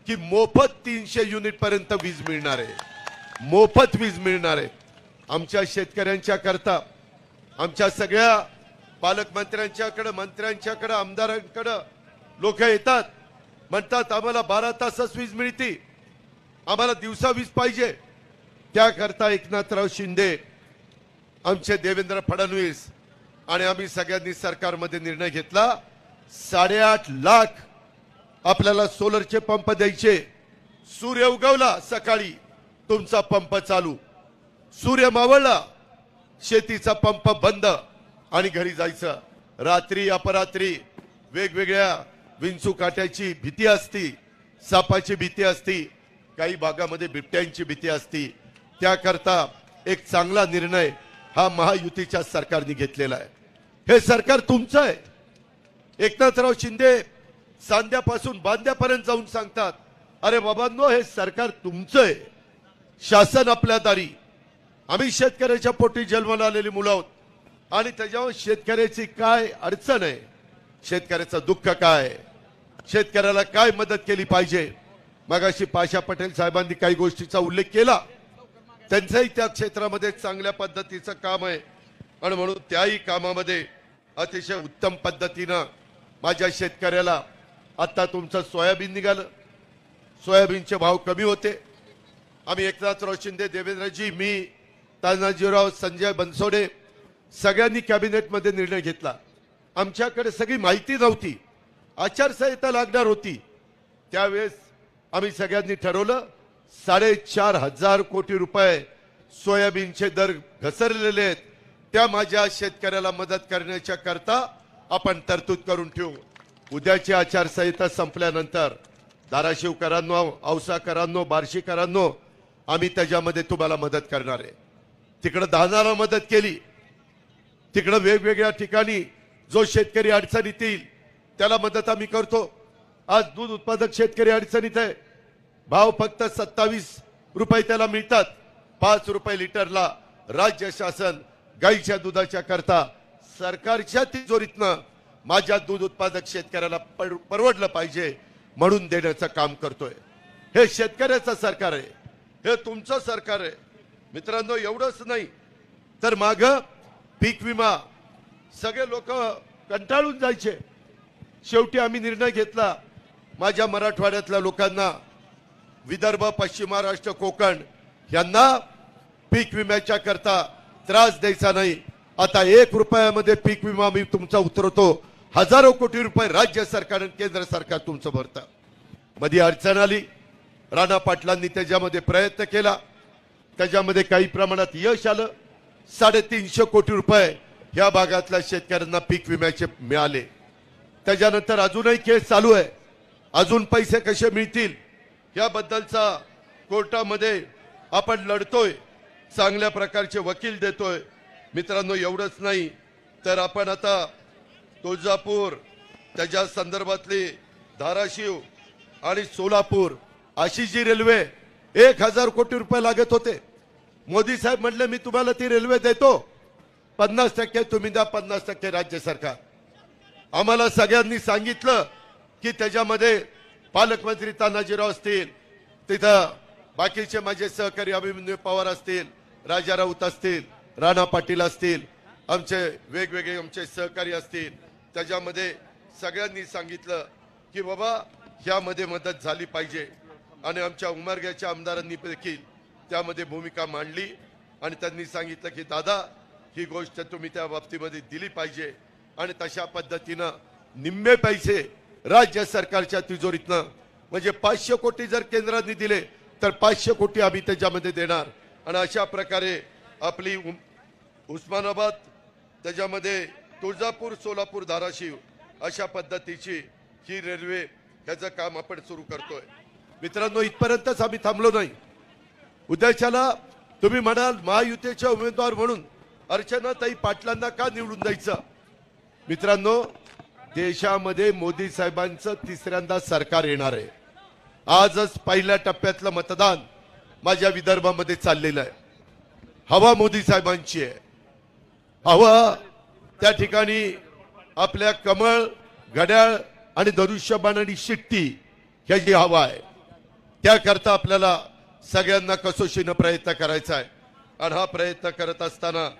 की मोफत 300 युनिट पर्यंत वीज मिळणार आहे, मोफत वीज मिळणार आहे. आमच्या शेतकऱ्यांच्या करता आमच्या सगळ्या पालकमंत्र्यांच्याकडे, मंत्र्यांच्याकडे, आमदारांकडे लोक येतात, म्हणतात आम्हाला 12 तासच वीज मिळते, आम्हाला दिवसा वीज पाहिजे. त्याकरता एकनाथराव शिंदे, आमचे देवेंद्र फडणवीस आणि आम्ही सगळ्यांनी सरकारमध्ये निर्णय घेतला, 8.5 लाख आपल्याला सोलरचे पंप द्यायचे. सूर्य उगवला सकाळी तुमचा पंप चालू, सूर्य मावळला शेतीचा पंप बंद आणि घरी जायचं. रात्री अपरात्री वेगवेगळ्या विंचू काट्याची भीती असती, सापाची भीती असती, काही भागामध्ये बिबट्यांची भीती असती. त्याकरता एक चांगला निर्णय हा महायुतीच्या सरकारने घेतलेला आहे. हे सरकार तुमचं आहे. एकनाथराव शिंदे सांध्यापासून बांध्यापर्यंत जाऊन सांगतात, अरे बाबांनो हे सरकार तुमचं आहे, शासन आपल्या दारी. आम्ही शेतकऱ्याच्या पोटी जन्माला आलेली मुलं आहोत आणि त्याच्यावर शेतकऱ्याची काय अडचण आहे, शेतकऱ्याचं दुःख काय, शेतकऱ्याला काय मदत केली पाहिजे. मगाशी पाशा पटेल साहेबांनी काही गोष्टीचा उल्लेख केला, त्यांचंही त्या क्षेत्रामध्ये चांगल्या पद्धतीचं काम आहे आणि म्हणून त्याही कामामध्ये अतिशय उत्तम पद्धतीनं माझ्या शेतकऱ्याला. आता तुमचं सोयाबीन निघालं, सोयाबीनचे भाव कमी होते. आम्ही एकनाथराव शिंदे, देवेंद्रजी, मी, तानाजीराव, संजय बनसोडे सगळ्यांनी कॅबिनेटमध्ये निर्णय घेतला. आमच्याकडे सगळी माहिती नव्हती, आचारसंहिता लागणार होती, त्यावेळेस आम्ही सगळ्यांनी ठरवलं 4,500 कोटी रुपये सोयाबीनचे दर घसरलेले आहेत, त्या माझ्या शेतकऱ्याला मदत करण्याच्या करता आपण तरतूद करून ठेवू. उद्याची आचारसंहिता संपल्यानंतर धाराशिवकरांनो, औसाकरांनो, बार्शीकरांनो, आम्ही त्याच्यामध्ये तुम्हाला मदत करणार आहे. तिकडे दानाला मदत केली, तिकडे वेगवेगळ्या ठिकाणी जो शेतकरी अडचणीत येईल त्याला मदत आम्ही करतो. आज दूध उत्पादक शेतकरी अडचणीत आहे, भाव फक्त 27 रुपये त्याला मिळतात, 5 रुपये लिटरला. राज्य शासन गाईच्या दुधाच्या करता सरकारच्या तिजोरीतनं माझ्या दूध उत्पादक शेतकऱ्याला परवडलं पाहिजे म्हणून देण्याचं काम करतोय. हे शेतकऱ्याचं सरकार आहे, हे तुमचं सरकार आहे. मित्रांनो, एवढंच नाही तर माग पीक विमा सगळे लोक कंटाळून जायचे. शेवटी आम्ही निर्णय घेतला, माझ्या मराठवाड्यातल्या लोकांना, विदर्भ, पश्चिम महाराष्ट्र, कोकण यांना पीक विम्याच्या करता त्रास द्यायचा नाही. आता 1 रुपयामध्ये पीक विमा मी तुमचा उतरवतो, हजारो कोटी रुपये राज्य सरकार आणि केंद्र सरकार तुमचं भरतं. मध्ये अडचण आली, राणा पाटलांनी त्याच्यामध्ये प्रयत्न केला, त्याच्यामध्ये काही प्रमाणात यश आलं. 350 कोटी रुपये ह्या भागातल्या शेतकऱ्यांना पीक विम्याचे मिळाले. त्याच्यानंतर अजूनही केस चालू आहे, अजून पैसे कसे मिळतील याबद्दलचा कोर्टामध्ये आपण लढतोय, चांगल्या प्रकारचे वकील देतोय. मित्रांनो, एवढंच नाही तर आपण आता तुळजापूर, त्याच्या संदर्भातली धाराशिव आणि सोलापूर अशी जी रेल्वे 1000 कोटी रुपये लागत होते, मोदी साहेब म्हटले मी तुम्हाला ती रेल्वे देतो, 50% तुम्ही द्या, 50% राज्य सरकार. आम्हाला सगळ्यांनी सांगितलं की त्याच्यामध्ये पालकमंत्री तानाजीराव असतील, तिथं बाकीचे माझे सहकारी अभिमन्यू पवार असतील, राजा राऊत असतील, राणा पाटील असतील, आमचे वेगवेगळे आमचे सहकारी असतील, त्याच्यामध्ये सगळ्यांनी सांगितलं की बाबा ह्यामध्ये मदत झाली पाहिजे. आणि आमच्या उमरग्याच्या आमदारांनी देखील त्यामध्ये भूमिका मांडली आणि त्यांनी सांगितलं की दादा ही गोष्ट तुम्ही त्या बाबतीमध्ये दिली पाहिजे. आणि तशा पद्धतीनं निम्मे पैसे राज्य सरकारच्या तिजोरीतनं, म्हणजे 500 कोटी जर केंद्राने दिले तर 500 कोटी आम्ही त्याच्यामध्ये देणार. आणि अशा प्रकारे आपली उस्मानाबाद, त्याच्यामध्ये तुळजापूर, सोलापूर, धाराशिव अशा पद्धतीची ही रेल्वे ह्याचं काम आपण सुरू करतोय. मित्रांनो, इथपर्यंतच आम्ही थांबलो नाही. उद्याच्याला तुम्ही म्हणाल महायुतीचे उमेदवार म्हणून अर्चनाताई पाटलांना का निवडून द्यायचं. मित्रांनो, देशामध्ये मोदी साहेबांचं तिसऱ्यांदा सरकार येणार आहे. आजच पहिल्या टप्प्यातलं मतदान माझ्या विदर्भामध्ये चाललेलं आहे. हवा मोदी साहेबांची आहे. हवा त्या ठिकाणी आपल्या कमळ, घड्याळ आणि धनुष्यबाण आणि शिट्टी ह्याची हवा आहे. त्याकरता आपल्याला सगळ्यांना कसोशीनं प्रयत्न करायचा आहे. आणि हा प्रयत्न करत असताना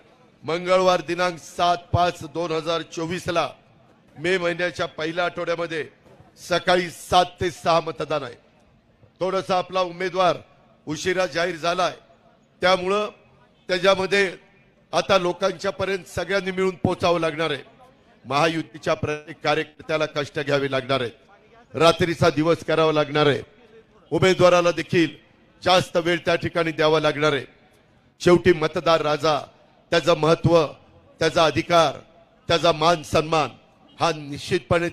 मंगळवार दिनांक 7/5/2024 मे महिन्याच्या पहिल्या आठवड्यामध्ये सकाळी 7 ते 6 मतदान आहे. थोडासा आपला उमेदवार उशिरा जाहीर झालाय, त्यामुळं त्याच्यामध्ये आता लोकांच्या पर्यंत सगळ्यांनी मिळून पोहोचावं लागणार आहे. महायुतीच्या प्रत्येक कार्यकर्त्याला कष्ट घ्यावे लागणार आहेत, रात्रीचा दिवस करावा लागणार आहे. उमेदवाराला देखील जास्त वेळ त्या ठिकाणी द्यावा लागणार आहे. शेवटी मतदार राजा, त्याचं महत्व, त्याचा अधिकार, त्याचा मान सन्मान हा निश्चितपणे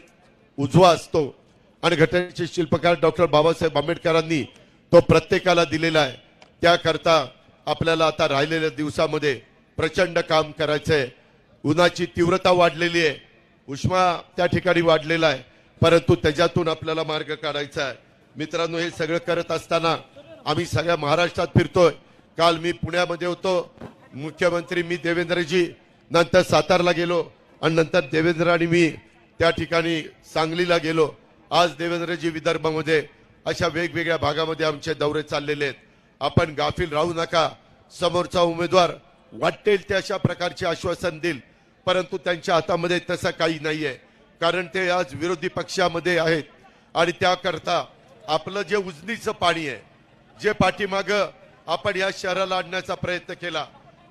उजवा असतो. आणि घटनेचे शिल्पकार डॉक्टर बाबासाहेब आंबेडकरांनी तो प्रत्येकाला दिलेला आहे. त्याकरता आपल्याला आता राहिलेल्या दिवसामध्ये प्रचंड काम करायचंय. उन्हाची तीव्रता वाढलेली आहे, उष्मा त्या ठिकाणी वाढलेला आहे, परंतु त्याच्यातून आपल्याला मार्ग काढायचा आहे. मित्रांनो, हे सगळं करत असताना आम्ही सगळ्या महाराष्ट्रात फिरतोय. काल मी पुण्यामध्ये होतो, मुख्यमंत्री मी देवेंद्रजी, नंतर सातारला गेलो आणि नंतर देवेंद्र आणि मी त्या ठिकाणी सांगलीला गेलो. आज देवेंद्रजी विदर्भामध्ये अशा वेगवेगळ्या भागामध्ये आमचे दौरे चाललेले आहेत. आपण गाफील राहू नका. समोरचा उमेदवार वाटेल ते अशा प्रकारचे आश्वासन देईल, परंतु त्यांच्या हातामध्ये तसं काही नाहीये, कारण ते आज विरोधी पक्षामध्ये आहेत. आणि त्याकरता आपलं जे उजनीचं पाणी आहे, जे पाठीमागं आपण या शहराला आणण्याचा प्रयत्न केला,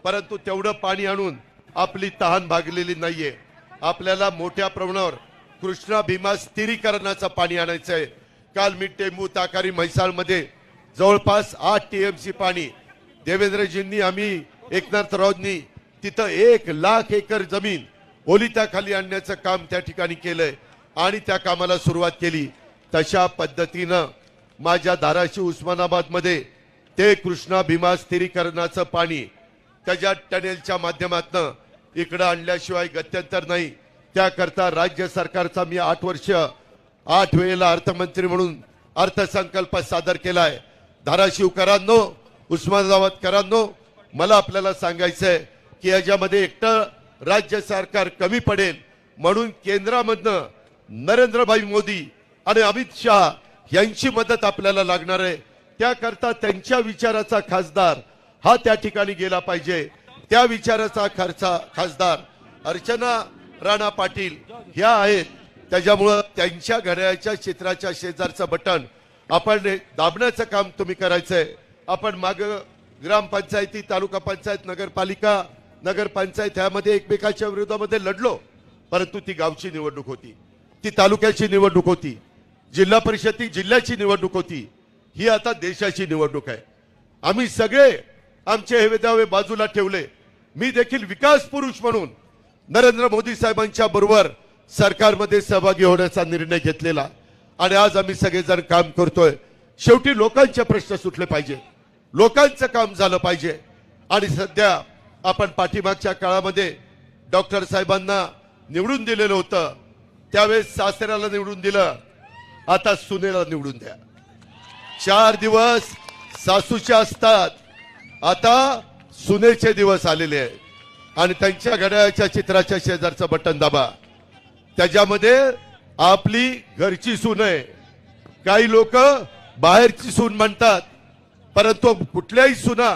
परंतु तेवढं पाणी आणून आपली तहान भागलेली नाहीये. आपल्याला मोठ्या प्रमाणावर कृष्णा भीमा स्थिरीकरणाचं पाणी आणायचं आहे. काल मी टेंबू, ताकारी, म्हैसाळमध्ये जवळपास 8 TMC पाणी देवेंद्रजींनी, आम्ही एकनाथरावनी तिथं 1 लाख एकर जमीन ओलिताखाली आणण्याचं काम त्या ठिकाणी केलंय आणि त्या कामाला सुरुवात केली. तशा पद्धतीनं माझ्या धाराशिव, उस्मानाबादमध्ये ते कृष्णा भीमा स्थिरीकरणाचं पाणी त्याच्या टनेलच्या माध्यमातून इकडं आणल्याशिवाय गत्यंतर नाही. त्याकरता राज्य सरकारचा मी 8 वर्ष 8 वेळेला अर्थमंत्री म्हणून अर्थसंकल्प सादर केलाय. धाराशिवकरांनो, उस्मानाबादकरांनो, मला आपल्याला सांगायचंय की याच्यामध्ये एकटं राज्य सरकार कमी पडेल, म्हणून केंद्रामधनं नरेंद्रभाई मोदी आणि अमित शहा यांची मदत आपल्याला लागणार आहे. त्याकरता त्यांच्या विचाराचा खासदार हा त्या ठिकाणी गेला पाहिजे. त्या विचाराचा खासदार अर्चना राणा पाटील ह्या आहेत. त्याच्यामुळं त्यांच्या घड्याळाच्या चित्राच्या शेजारचं बटन आपण दाबण्याचं काम तुम्ही करायचंय. आपण माग ग्रामपंचायती, तालुका पंचायत, नगरपालिका नगरपंचायत ह्यामध्ये एकमेकाच्या विरोधामध्ये लढलो, परंतु ती गावची निवडणूक होती, ती तालुक्याची निवडणूक होती, जिल्हा परिषद जिल्ह्याची निवडणूक होती, ही आता देशाची निवडणूक आहे. आम्ही सगळे आमचे हेवेदावे बाजूला ठेवले. मी देखील विकास पुरुष म्हणून नरेंद्र मोदी साहेबांच्या बरोबर सरकारमध्ये सहभागी होण्याचा निर्णय घेतलेला आणि आज आम्ही सगळेजण काम करतोय. शेवटी लोकांचे प्रश्न सुटले पाहिजे, लोकांचं काम झालं पाहिजे. आणि सध्या आपण पाठीमागच्या काळामध्ये डॉक्टर साहेबांना निवडून दिलेलं होतं, त्यावेळेस सासऱ्याला निवडून दिलं, आता सुनेला निवडून द्या. 4 दिवस सासूचे असतात, आता सुनेचे दिवस आलेले आहेत आणि त्यांच्या घड्याळाच्या चित्राच्या शेजारचं बटन दाबा, त्याच्यामध्ये आपली घरची सून आहे. काही लोक बाहेरची सून म्हणतात, परंतु कुठल्याही सुना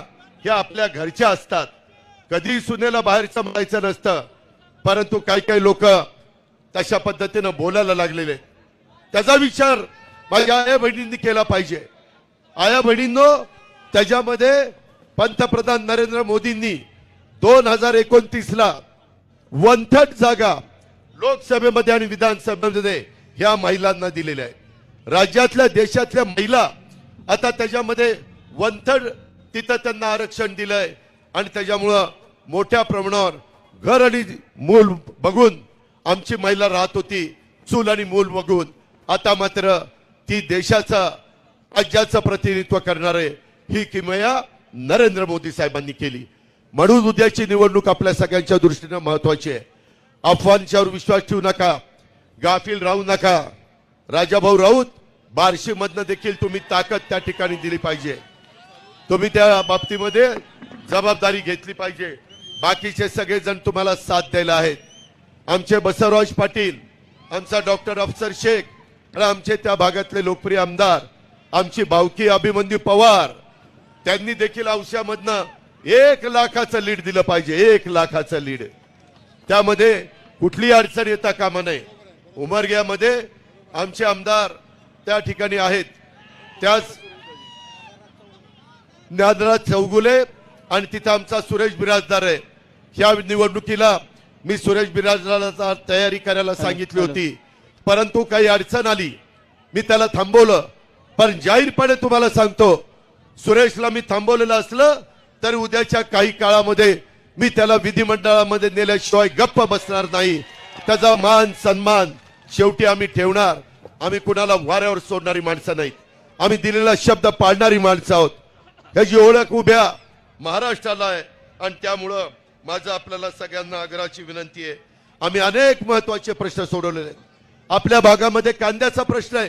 ह्या आपल्या घरच्या असतात. कधी सुनेला बाहेरचं म्हणायचं नसतं, परंतु काही काही लोक तशा पद्धतीनं बोलायला लागलेले. त्याचा विचार माझ्या आया बहिणींनी केला पाहिजे. आया बहिणींनो, त्याच्यामध्ये पंतप्रधान नरेंद्र मोदींनी 2029ला 1/3 जागा लोकसभेमध्ये आणि विधानसभेमध्ये ह्या महिलांना दिलेल्या आहेत. राज्यातल्या देशातल्या महिला आता त्याच्यामध्ये 1/3 तिथं त्यांना आरक्षण दिलंय आणि त्याच्यामुळं मोठ्या प्रमाणावर घर आणि मूल बघून आमची महिला राहत होती, चूल आणि मूल बघून. आता मात्र ती देशाचा राज्याचं प्रतिनिधित्व करणारे ही किमया नरेंद्र मोदी साहेबांनी केली. म्हणून उद्याची निवडणूक आपल्या सगळ्यांच्या दृष्टीने महत्वाची आहे. अफवांच्यावर विश्वास ठेवू नका, गाफील राहू नका. राजाभाऊ राऊत, बार्शी मधनं देखील तुम्ही ताकद त्या ठिकाणी दिली पाहिजे, तुम्ही त्या बाबतीमध्ये जबाबदारी घेतली पाहिजे. बाकीचे सगळेजण तुम्हाला साथ द्यायला आहेत. आमचे बसवराज पाटील, आमचा डॉक्टर अफसर शेख आणि आमचे त्या भागातले लोकप्रिय आमदार, आमची भावकी अभिमन्यू पवार, त्यांनी देखील औस्यामधनं 1 लाखाचं लीड दिलं पाहिजे. 1 लाखाचं लीड, त्यामध्ये कुठली अडचण येता कामा नये. उमरग्यामध्ये आमचे आमदार त्या ठिकाणी आहेत, त्याच ज्ञानराज चौगुले आणि तिथं आमचा सुरेश बिराजदार आहे. ह्या निवडणुकीला मी सुरेश बिराजदाराला तयारी करायला सांगितली होती, परंतु काही अडचण आली, मी त्याला थांबवलं. पण जाहीरपणे तुम्हाला सांगतो, सुरेशला मी थांबवलेलं असलं तर उद्याच्या काही काळामध्ये मी त्याला विधिमंडळामध्ये नेल्याशिवाय गप्प बसणार नाही. त्याचा मान सन्मान शेवटी आम्ही ठेवणार. आम्ही कुणाला वाऱ्यावर सोडणारी माणसं नाहीत, आम्ही दिलेला शब्द पाळणारी माणसं आहोत. ह्याची ओळख उभ्या महाराष्ट्राला आहे आणि त्यामुळं माझं आपल्याला सगळ्यांना आग्रहाची विनंती आहे. आम्ही अनेक महत्वाचे प्रश्न सोडवलेले आहेत. आपल्या भागामध्ये कांद्याचा प्रश्न आहे.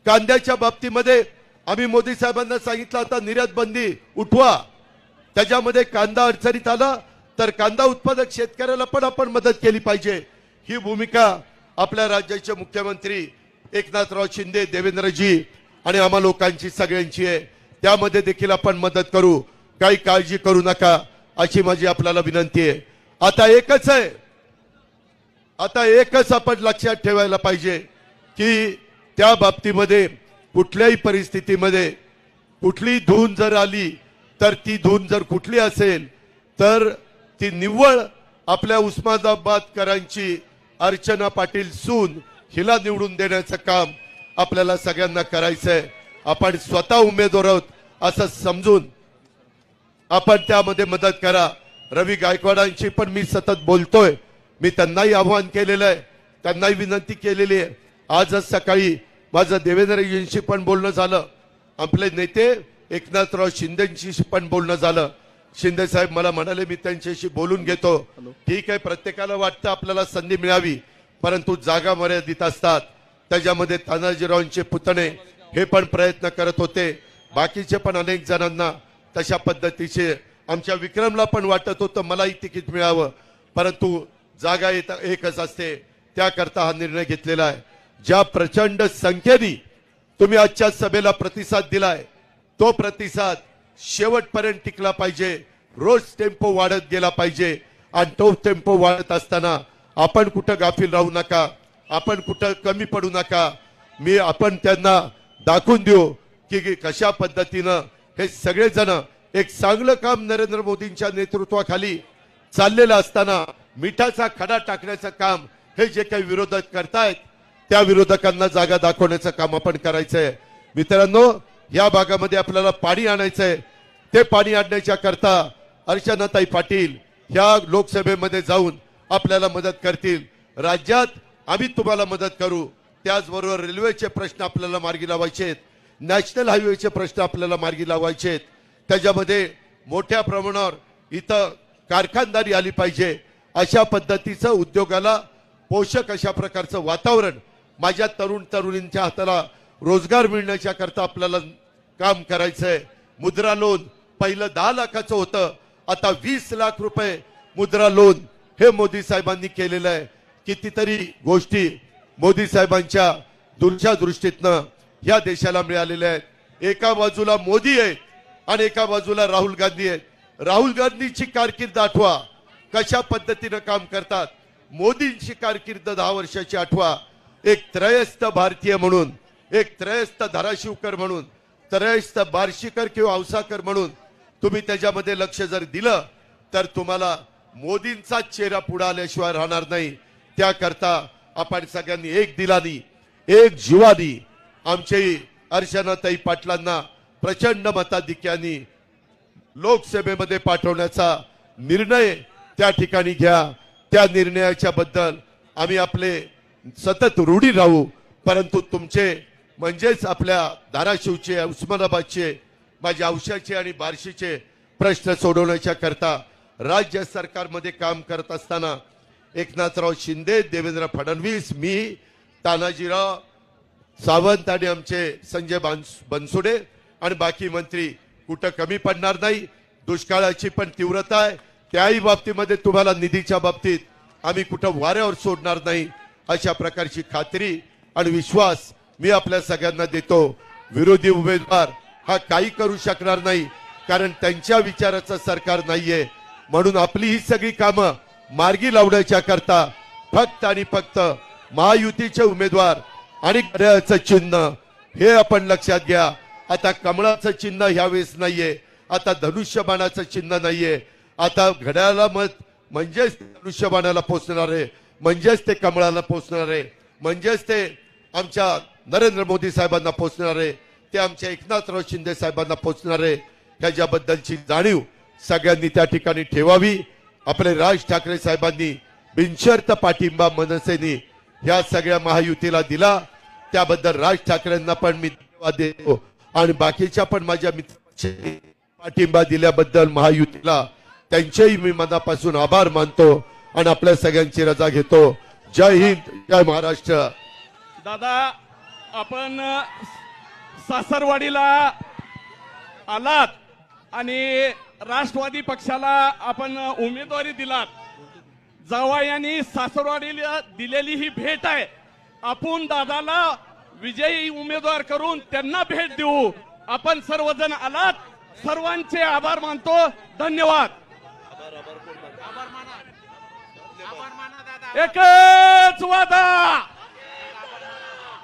कांद्याच्या बाबतीमध्ये आम्ही मोदी साहेबांना सांगितलं, आता निर्यात बंदी उठवा. त्याच्यामध्ये कांदा अडचणीत आला तर कांदा उत्पादक शेतकऱ्याला पण आपण मदत केली पाहिजे. ही भूमिका आपल्या राज्याचे मुख्यमंत्री एकनाथराव शिंदे, देवेंद्रजी आणि आम्हा लोकांची सगळ्यांची आहे. त्यामध्ये देखील आपण मदत करू, काही काळजी करू नका अशी माझी आपल्याला विनंती आहे. आता एकच आहे, आता एकच आपण लक्षात ठेवायला पाहिजे की त्या बाबतीमध्ये कुठल्याही परिस्थितीमध्ये कुठली धून जर आली तर ती धून जर कुठली असेल तर ती निव्वळ आपल्या उस्मानाबादकरांची अर्चना पाटील सून हिला निवडून देण्याचं काम आपल्याला सगळ्यांना करायचंय. आपण स्वतः उमेदवार आहोत असं समजून आपण त्यामध्ये मदत करा. रवी गायकवाडांची पण मी सतत बोलतोय, मी त्यांनाही आव्हान केलेलं आहे, त्यांनाही विनंती केलेली आहे. आजच सकाळी माझं देवेंद्रजींशी पण बोलणं झालं, आपले नेते एकनाथराव शिंदेशी पण बोलणं झालं. शिंदे साहेब मला म्हणाले मी त्यांच्याशी बोलून घेतो. ठीक आहे, प्रत्येकाला वाटतं आपल्याला संधी मिळावी, परंतु जागा मर्यादित असतात. त्याच्यामध्ये तानाजीरावांचे पुतणे हे पण प्रयत्न करत होते, बाकीचे पण अनेक जणांना तशा पद्धतीचे. आमच्या विक्रमला पण वाटत होतं मलाही तिकीट मिळावं, परंतु जागा एकच असते, त्याकरता हा निर्णय घेतलेला आहे. ज्या प्रचंड संख्येने तुम्ही आजच्या सभेला प्रतिसाद दिलाय तो प्रतिसाद शेवटपर्यंत टिकला पाहिजे. रोज टेम्पो वाढत गेला पाहिजे आणि तो टेम्पो वाढत असताना आपण कुठं गाफील राहू नका, आपण कुठं कमी पडू नका. आपण त्यांना दाखवून देऊ की कशा पद्धतीनं हे सगळेजण एक चांगलं काम नरेंद्र मोदींच्या नेतृत्वाखाली चाललेलं असताना मिठाचा खडा टाकण्याचं काम हे जे काही विरोधक करतायत त्या विरोधकांना जागा दाखवण्याचं काम आपण करायचंय. मित्रांनो, या भागामध्ये आपल्याला पाणी आणायचंय. ते पाणी आणण्याच्या करता अर्चनाताई पाटील ह्या लोकसभेमध्ये जाऊन आपल्याला मदत करतील. राज्यात आम्ही तुम्हाला मदत करू. त्याचबरोबर रेल्वेचे प्रश्न आपल्याला मार्गी लावायचे आहेत. नॅशनल हायवेचे प्रश्न आपल्याला मार्गी लावायचे आहेत. त्याच्यामध्ये मोठ्या प्रमाणावर इथं कारखानदारी आली पाहिजे. अशा पद्धतीचं उद्योगाला पोषक अशा प्रकारचं वातावरण माझ्या तरुण तरुणींच्या हाताला रोजगार मिळण्याच्या करता आपल्याला काम करायचंय. मुद्रा लोन पहिलं 10 लाखाचं होतं, आता 20 लाख रुपये मुद्रा लोन हे मोदी साहेबांनी केलेलं आहे. कितीतरी गोष्टी मोदी साहेबांच्या दूरच्या दृष्टीतनं या देशाला मिळालेल्या आहेत. एका बाजूला मोदी आहेत आणि एका बाजूला राहुल गांधी आहेत. राहुल गांधीची कारकीर्द आठवा, कशा पद्धतीनं काम करतात. मोदींची कारकीर्द 10 वर्षाची आठवा. एक त्रयस्थ भारतीय म्हणून, एक त्रयस्थ धाराशिवकर म्हणून, त्रयस्थ बार्शीकर किंवा औसाकर म्हणून तुम्ही त्याच्यामध्ये लक्ष जर दिलं तर तुम्हाला मोदींचा चेहरा पुढे आल्याशिवाय राहणार नाही. त्याकरता आपण सगळ्यांनी एक दिलानी एक जीवानी आमची अर्चनाताई पाटलांना प्रचंड मताधिक्याने लोकसभेमध्ये पाठवण्याचा निर्णय त्या ठिकाणी घ्या. त्या निर्णयाच्या बद्दल आम्ही आपले सतत ऋणी राहू. परंतु तुमचे म्हणजेच आपल्या धाराशिवचे, उस्मानाबादचे, माझ्या औशाचे आणि बार्शीचे प्रश्न सोडवण्याच्या करता राज्य सरकारमध्ये काम करत असताना एकनाथराव शिंदे, देवेंद्र फडणवीस, मी, तानाजीराव सावंत आणि आमचे संजय बनसोडे आणि बाकी मंत्री कुठं कमी पडणार नाही. दुष्काळाची पण तीव्रता आहे, त्याही बाबतीमध्ये तुम्हाला निधीच्या बाबतीत आम्ही कुठं वाऱ्यावर सोडणार नाही. अशा प्रकारची खात्री आणि विश्वास मी आपल्या सगळ्यांना देतो. विरोधी उमेदवार हा काही करू शकणार नाही, कारण त्यांच्या विचाराचं सरकार नाहीये. म्हणून आपली ही सगळी कामं मार्गी लावण्याच्या करता फक्त आणि फक्त महायुतीचे उमेदवार आणि घड्याळाचं चिन्ह हे आपण लक्षात घ्या. आता कमळाचं चिन्ह ह्यावेळेस नाहीये, आता धनुष्यबाणाचं चिन्ह नाहीये. आता घड्याळाला मत म्हणजेच धनुष्यबाणाला पोचणार आहे, म्हणजेच ते कमळाला पोचणार आहे, म्हणजेच ते आमच्या नरेंद्र मोदी साहेबांना पोचणार आहे, ते आमच्या एकनाथराव शिंदे साहेबांना पोचणार आहे. ह्याच्याबद्दलची जाणीव सगळ्यांनी त्या ठिकाणी ठेवावी. आपले राज ठाकरे साहेबांनी बिनशर्त पाठिंबा मनसेनी ह्या सगळ्या महायुतीला दिला, त्याबद्दल राज ठाकरेंना पण मी धन्यवाद देतो आणि बाकीच्या पण माझ्या मित्रांनी पाठिंबा दिल्याबद्दल महायुतीला त्यांचेही मी मनापासून आभार मानतो आणि आपल्या सगळ्यांची रजा घेतो. जय हिंद, जय महाराष्ट्र. दादा, आपण सासरवाडीला आलात आणि राष्ट्रवादी पक्षाला आपण उमेदवारी दिलात. जावयानी सासरवाडीला दिलेली ही भेट आहे. आपण दादाला विजयी उमेदवार करून त्यांना भेट देऊ. आपण सर्वजण आलात, सर्वांचे आभार मानतो. धन्यवाद. एकच वादा,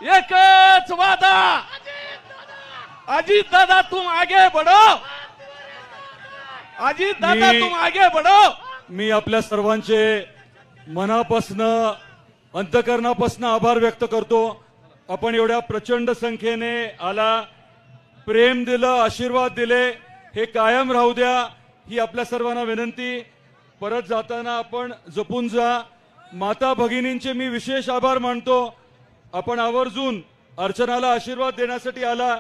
एकच वादा, अजीत दादा तुम आगे बढ़ो, अजीत दादा तुम आगे बढ़ो. मी आपल्या सर्वांचे मनापासनं, अंतकरणापासनं आभार व्यक्त करतो. आपण एवढ्या प्रचंड संख्येने आला, प्रेम दिलं, आशीर्वाद दिले, हे कायम राहू द्या ही आपल्या सर्वांना विनंती. परत जाताना आपण जपून जा. माता भगिनींचे मी विशेष आभार मानतो. आपण आवर्जून अर्चनाला आशीर्वाद देण्यासाठी आला.